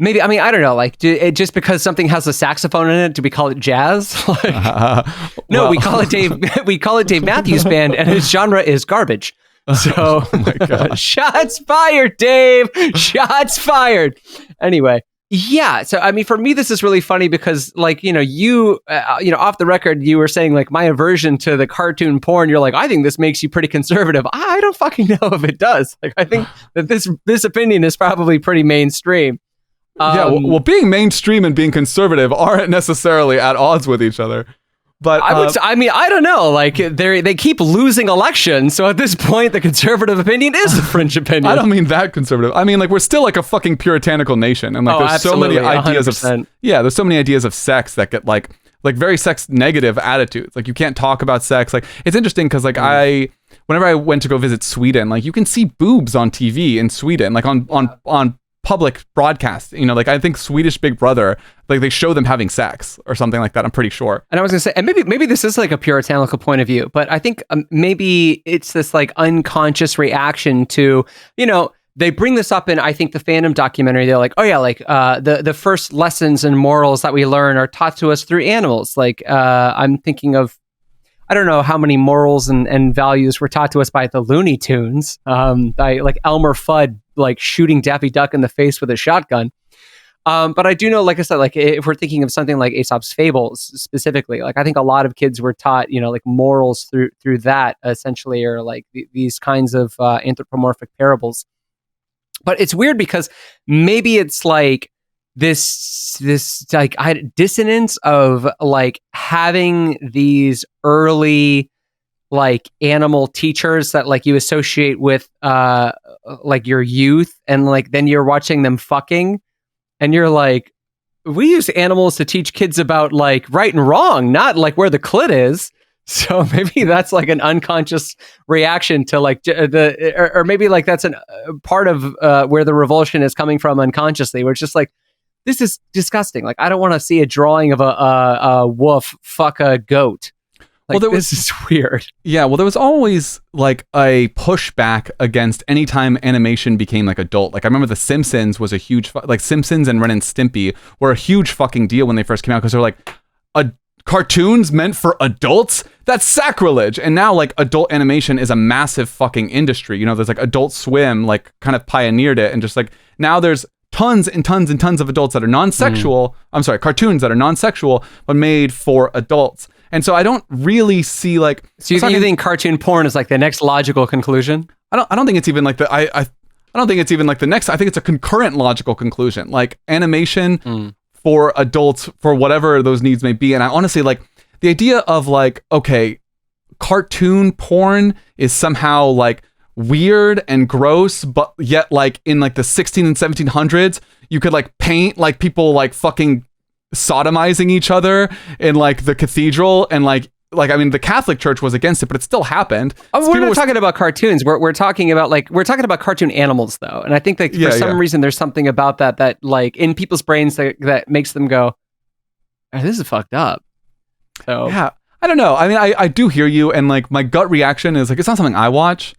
Maybe, I mean, I don't know, like, just because something has a saxophone in it, do we call it jazz? Like, no, we call it Dave Matthews Band, and his genre is garbage. So, oh my God. Shots fired, Dave! Shots fired! Anyway, Yeah. So, I mean, for me, this is really funny because, like, you off the record, you were saying, like, my aversion to the cartoon porn, you're like, I think this makes you pretty conservative. I don't fucking know if it does. Like, I think that this opinion is probably pretty mainstream. Well, being mainstream and being conservative aren't necessarily at odds with each other. But I don't know. Like they keep losing elections, so at this point, the conservative opinion is the fringe opinion. I don't mean that conservative. I mean, like, we're still like a fucking puritanical nation, and like there's so many ideas 100%. There's so many ideas of sex that get like very sex negative attitudes. Like, you can't talk about sex. Like, it's interesting because like whenever I went to go visit Sweden, like, you can see boobs on TV in Sweden, like on public broadcast. Like, I think Swedish Big Brother, like, they show them having sex or something like that. I'm pretty sure. And I was gonna say, and maybe this is like a puritanical point of view, but I think maybe it's this like unconscious reaction to, they bring this up in, I think, the Phantom documentary. They're like, oh yeah, like the first lessons and morals that we learn are taught to us through animals. Like I'm thinking of, I don't know how many morals and values were taught to us by the Looney Tunes, by like Elmer Fudd, like shooting Daffy Duck in the face with a shotgun. But I do know, like I said, like if we're thinking of something like Aesop's Fables specifically, like I think a lot of kids were taught, like morals through that essentially, or like these kinds of anthropomorphic parables. But it's weird because maybe it's like this like dissonance of like having these early like animal teachers that like you associate with like your youth, and like then you're watching them fucking and you're like, we use animals to teach kids about like right and wrong, not like where the clit is. So maybe that's like an unconscious reaction to like or maybe like that's a part of where the revulsion is coming from unconsciously, where it's just like, this is disgusting. Like, I don't want to see a drawing of a wolf fuck a goat. Like, this is weird. Yeah, well, there was always like a pushback against any time animation became like adult. Like, I remember The Simpsons was a huge, like Simpsons and Ren and Stimpy were a huge fucking deal when they first came out, because they're like, cartoons meant for adults? That's sacrilege. And now like adult animation is a massive fucking industry. There's like Adult Swim, like kind of pioneered it, and just like now there's tons and tons and tons of adults that are non-sexual. Cartoons that are non-sexual but made for adults. And so I don't really see like. So you think cartoon porn is like the next logical conclusion? I don't think it's even like the I don't think it's even like the next. I think it's a concurrent logical conclusion. Like animation for adults for whatever those needs may be. And I honestly like the idea of like, okay, cartoon porn is somehow like weird and gross, but yet like in like the 16 and 1700s, you could like paint like people like fucking sodomizing each other in like the cathedral, and like I mean the Catholic Church was against it, but it still happened. Oh, we're not talking about cartoons. We're talking about about cartoon animals though, and I think that for some reason there's something about that like in people's brains that makes them go, oh, this is fucked up. So yeah, I don't know. I mean, I do hear you, and like my gut reaction is like, it's not something I watch.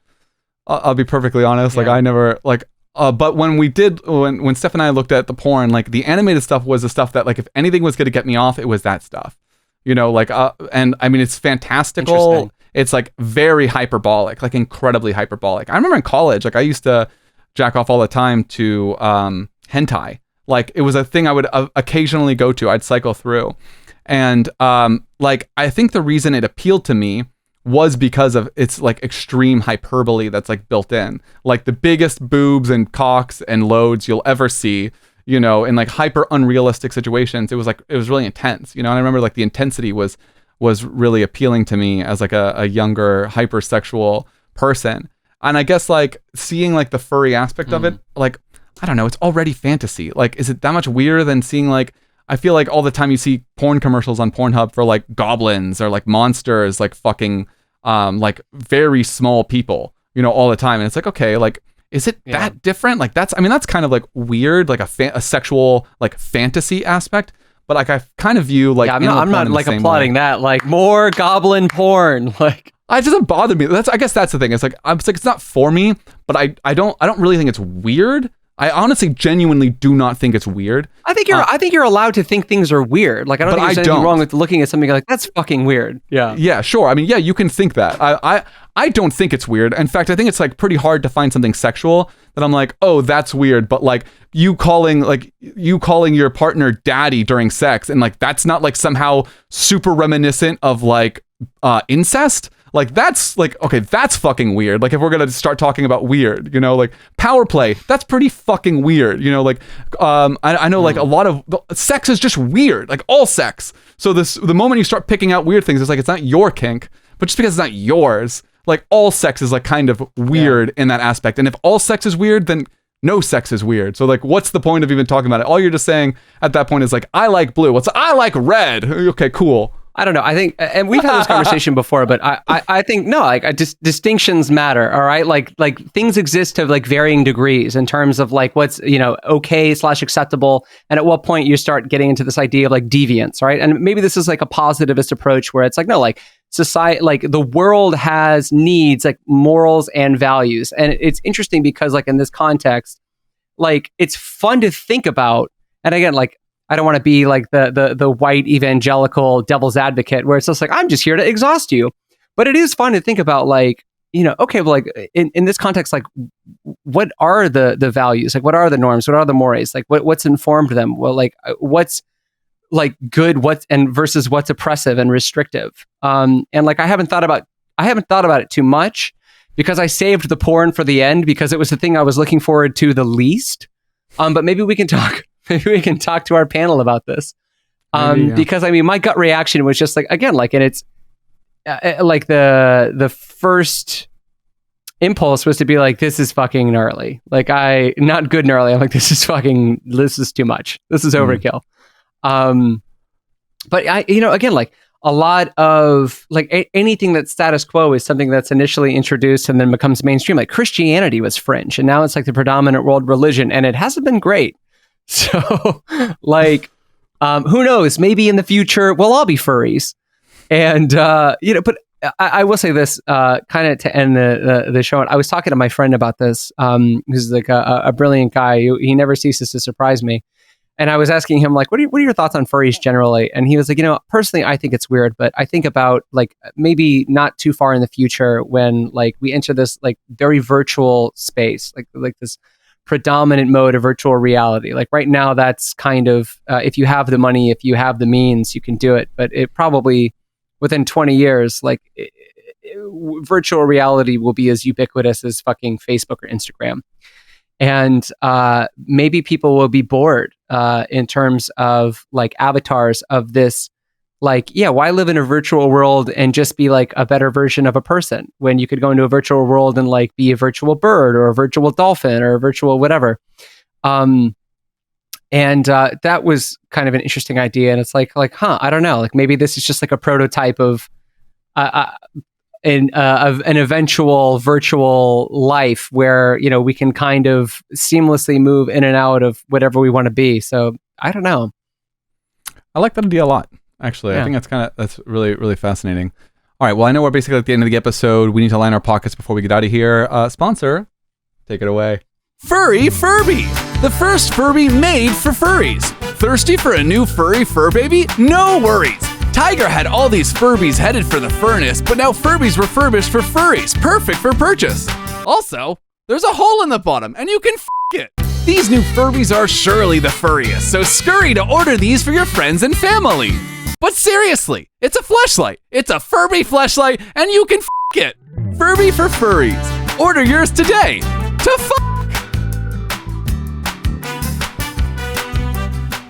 I'll be perfectly honest. Like I never like. But when Steph and I looked at the porn, like the animated stuff was the stuff that like if anything was going to get me off, it was that stuff, like and I mean it's fantastical. It's like very hyperbolic, like incredibly hyperbolic. I remember in college, like I used to jack off all the time to hentai. Like it was a thing I would occasionally go to. I'd cycle through, and like I think the reason it appealed to me was because of its like extreme hyperbole that's like built in, like the biggest boobs and cocks and loads you'll ever see, in like hyper unrealistic situations. It was really intense, and I remember like the intensity was really appealing to me as like a younger hypersexual person. And I guess like seeing like the furry aspect of it, like, I don't know, it's already fantasy. Like, is it that much weirder than seeing like, I feel like all the time you see porn commercials on Pornhub for like goblins or like monsters, like fucking like very small people, all the time. And it's like, okay, like, is it that different? Like that's kind of like weird, like a sexual like fantasy aspect. But like I kind of view like, I'm not like applauding that, like more goblin porn. Like it doesn't bother me. I guess that's the thing. It's like, it's not for me, but I don't really think it's weird. I honestly, genuinely do not think it's weird. I think you're allowed to think things are weird. Like I don't think there's anything wrong with looking at something like that's fucking weird. Yeah. Yeah, sure. I mean, yeah, you can think that. I don't think it's weird. In fact, I think it's like pretty hard to find something sexual that I'm like, oh, that's weird. But like you calling your partner daddy during sex, and like that's not like somehow super reminiscent of like incest. Like that's like, okay, that's fucking weird. Like if we're gonna start talking about weird, you know, like power play, that's pretty fucking weird. You know, like I know like a lot of sex is just weird, like all sex. So the moment you start picking out weird things, it's like it's not your kink, but just because it's not yours, like all sex is like kind of weird in that aspect. And if all sex is weird, then no sex is weird. So like, what's the point of even talking about it? All you're just saying at that point is like, I like blue. I like red. Okay, cool. I don't know. I think, and we've had this conversation before, but I think no, like distinctions matter. All right, like things exist to like varying degrees in terms of like what's okay / acceptable, and at what point you start getting into this idea of like deviance, right? And maybe this is like a positivist approach where it's like no, like society, like the world has needs like morals and values, and it's interesting because like in this context, like it's fun to think about, and again, like. I don't want to be like the white evangelical devil's advocate where it's just like, I'm just here to exhaust you. But it is fun to think about like, okay, well, like in this context, like what are the values? Like what are the norms? What are the mores? Like what's informed them? Well, like what's like good, versus what's oppressive and restrictive. And like I haven't thought about it too much because I saved the porn for the end because it was the thing I was looking forward to the least. But maybe we can talk. Maybe we can talk to our panel about this. Because I mean, my gut reaction was just like, again, like, and it's like the first impulse was to be like, this is fucking gnarly. Like not good gnarly. I'm like, this is too much. This is overkill. But again, like a lot of like anything that's status quo is something that's initially introduced and then becomes mainstream. Like Christianity was fringe and now it's like the predominant world religion and it hasn't been great. So, like, who knows? Maybe in the future we'll all be furries, and But I will say this, kind of to end the show. I was talking to my friend about this, who's like a brilliant guy. He never ceases to surprise me, and I was asking him like, what are your thoughts on furries generally? And he was like, personally, I think it's weird, but I think about like maybe not too far in the future when like we enter this like very virtual space, like this predominant mode of virtual reality. Like right now, that's kind of, if you have the money, if you have the means, you can do it. But it probably within 20 years, like virtual reality will be as ubiquitous as fucking Facebook or Instagram. And maybe people will be bored in terms of like avatars of this. Like, yeah, why live in a virtual world and just be like a better version of a person when you could go into a virtual world and like be a virtual bird or a virtual dolphin or a virtual whatever. And that was kind of an interesting idea. And it's like, I don't know, like maybe this is just like a prototype of an eventual virtual life where, we can kind of seamlessly move in and out of whatever we want to be. So I don't know. I like that idea a lot. Actually, yeah. I think that's really, really fascinating. All right, well, I know we're basically at the end of the episode. We need to line our pockets before we get out of here. Sponsor, take it away. Furry Furby, the first Furby made for furries. Thirsty for a new furry fur baby? No worries. Tiger had all these Furbies headed for the furnace, but now Furbies refurbished for furries, perfect for purchase. Also, there's a hole in the bottom, and you can it. These new Furbies are surely the furriest, so scurry to order these for your friends and family. But seriously, it's a fleshlight. It's a Furby fleshlight, and you can it. Furby for furries. Order yours today. To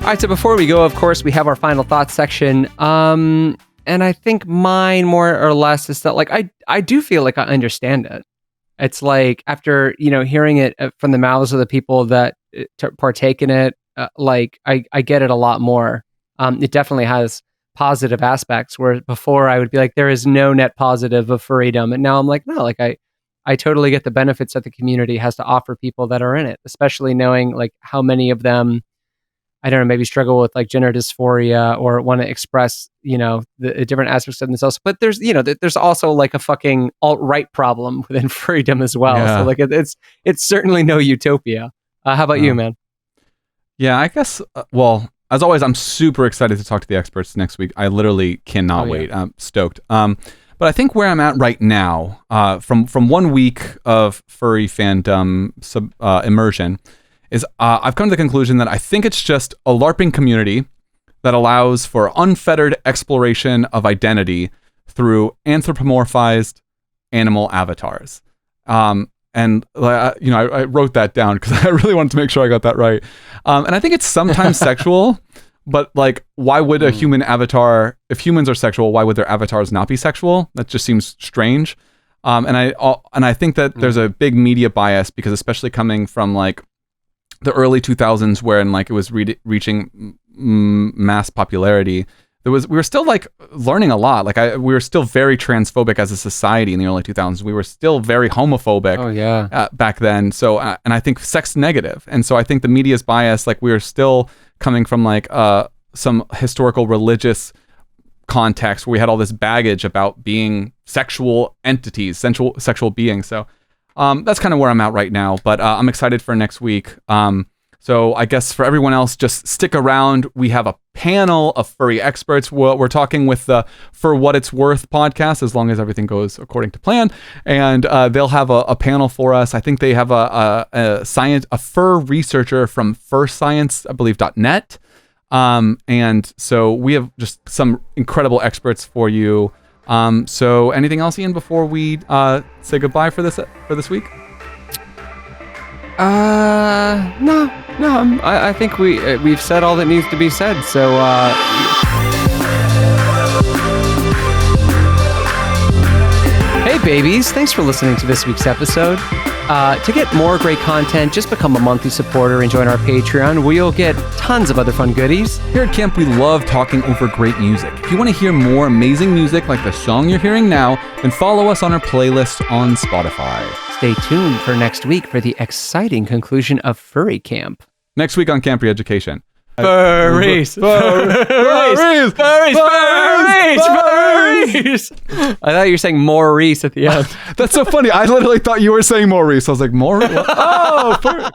All right, so before we go, of course, we have our final thoughts section. And I think mine more or less is that like I do feel like I understand it. It's like after, hearing it from the mouths of the people that partake in it, like I get it a lot more. It definitely has positive aspects where before I would be like, there is no net positive of furrydom. And now I'm like, no, like I totally get the benefits that the community has to offer people that are in it, especially knowing like how many of them, I don't know, maybe struggle with like gender dysphoria or want to express, the different aspects of themselves. But there's, there's also like a fucking alt-right problem within furrydom as well. Yeah. So like it's certainly no utopia. How about you, man? Yeah, I guess, well, as always, I'm super excited to talk to the experts next week. I literally cannot wait. I'm stoked. But I think where I'm at right now, from 1 week of furry fandom immersion, is I've come to the conclusion that I think it's just a LARPing community that allows for unfettered exploration of identity through anthropomorphized animal avatars. And I wrote that down because I really wanted to make sure I got that right. And I think it's sometimes sexual, but like, why would a human avatar, if humans are sexual, why would their avatars not be sexual? That just seems strange. And I think that there's a big media bias because, especially coming from like the early 2000s, wherein like it was reaching mass popularity. We were still like learning a lot. Like we were still very transphobic as a society in the early 2000s. We were still very homophobic. Oh yeah. Back then. So and I think sex negative. And so I think the media's bias. Like we were still coming from like some historical religious context where we had all this baggage about being sexual entities, sexual beings. So that's kind of where I'm at right now. But I'm excited for next week. So I guess for everyone else, just stick around. We have a panel of furry experts. We're talking with the For What It's Worth podcast, as long as everything goes according to plan. And they'll have a panel for us. I think they have a fur researcher from furscience, I believe, .net. And so we have just some incredible experts for you. So anything else, Ian, before we say goodbye for this week? No. I think we've said all that needs to be said. So, hey babies, thanks for listening to this week's episode. To get more great content, just become a monthly supporter and join our Patreon, where you'll get tons of other fun goodies. Here at Camp, we love talking over great music. If you want to hear more amazing music like the song you're hearing now, then follow us on our playlist on Spotify. Stay tuned for next week for the exciting conclusion of Furry Camp. Next week on Camp Re-Education. Furries! I thought you were saying Maurice at the end. That's so funny. I literally thought you were saying Maurice. I was like, Maurice? Oh,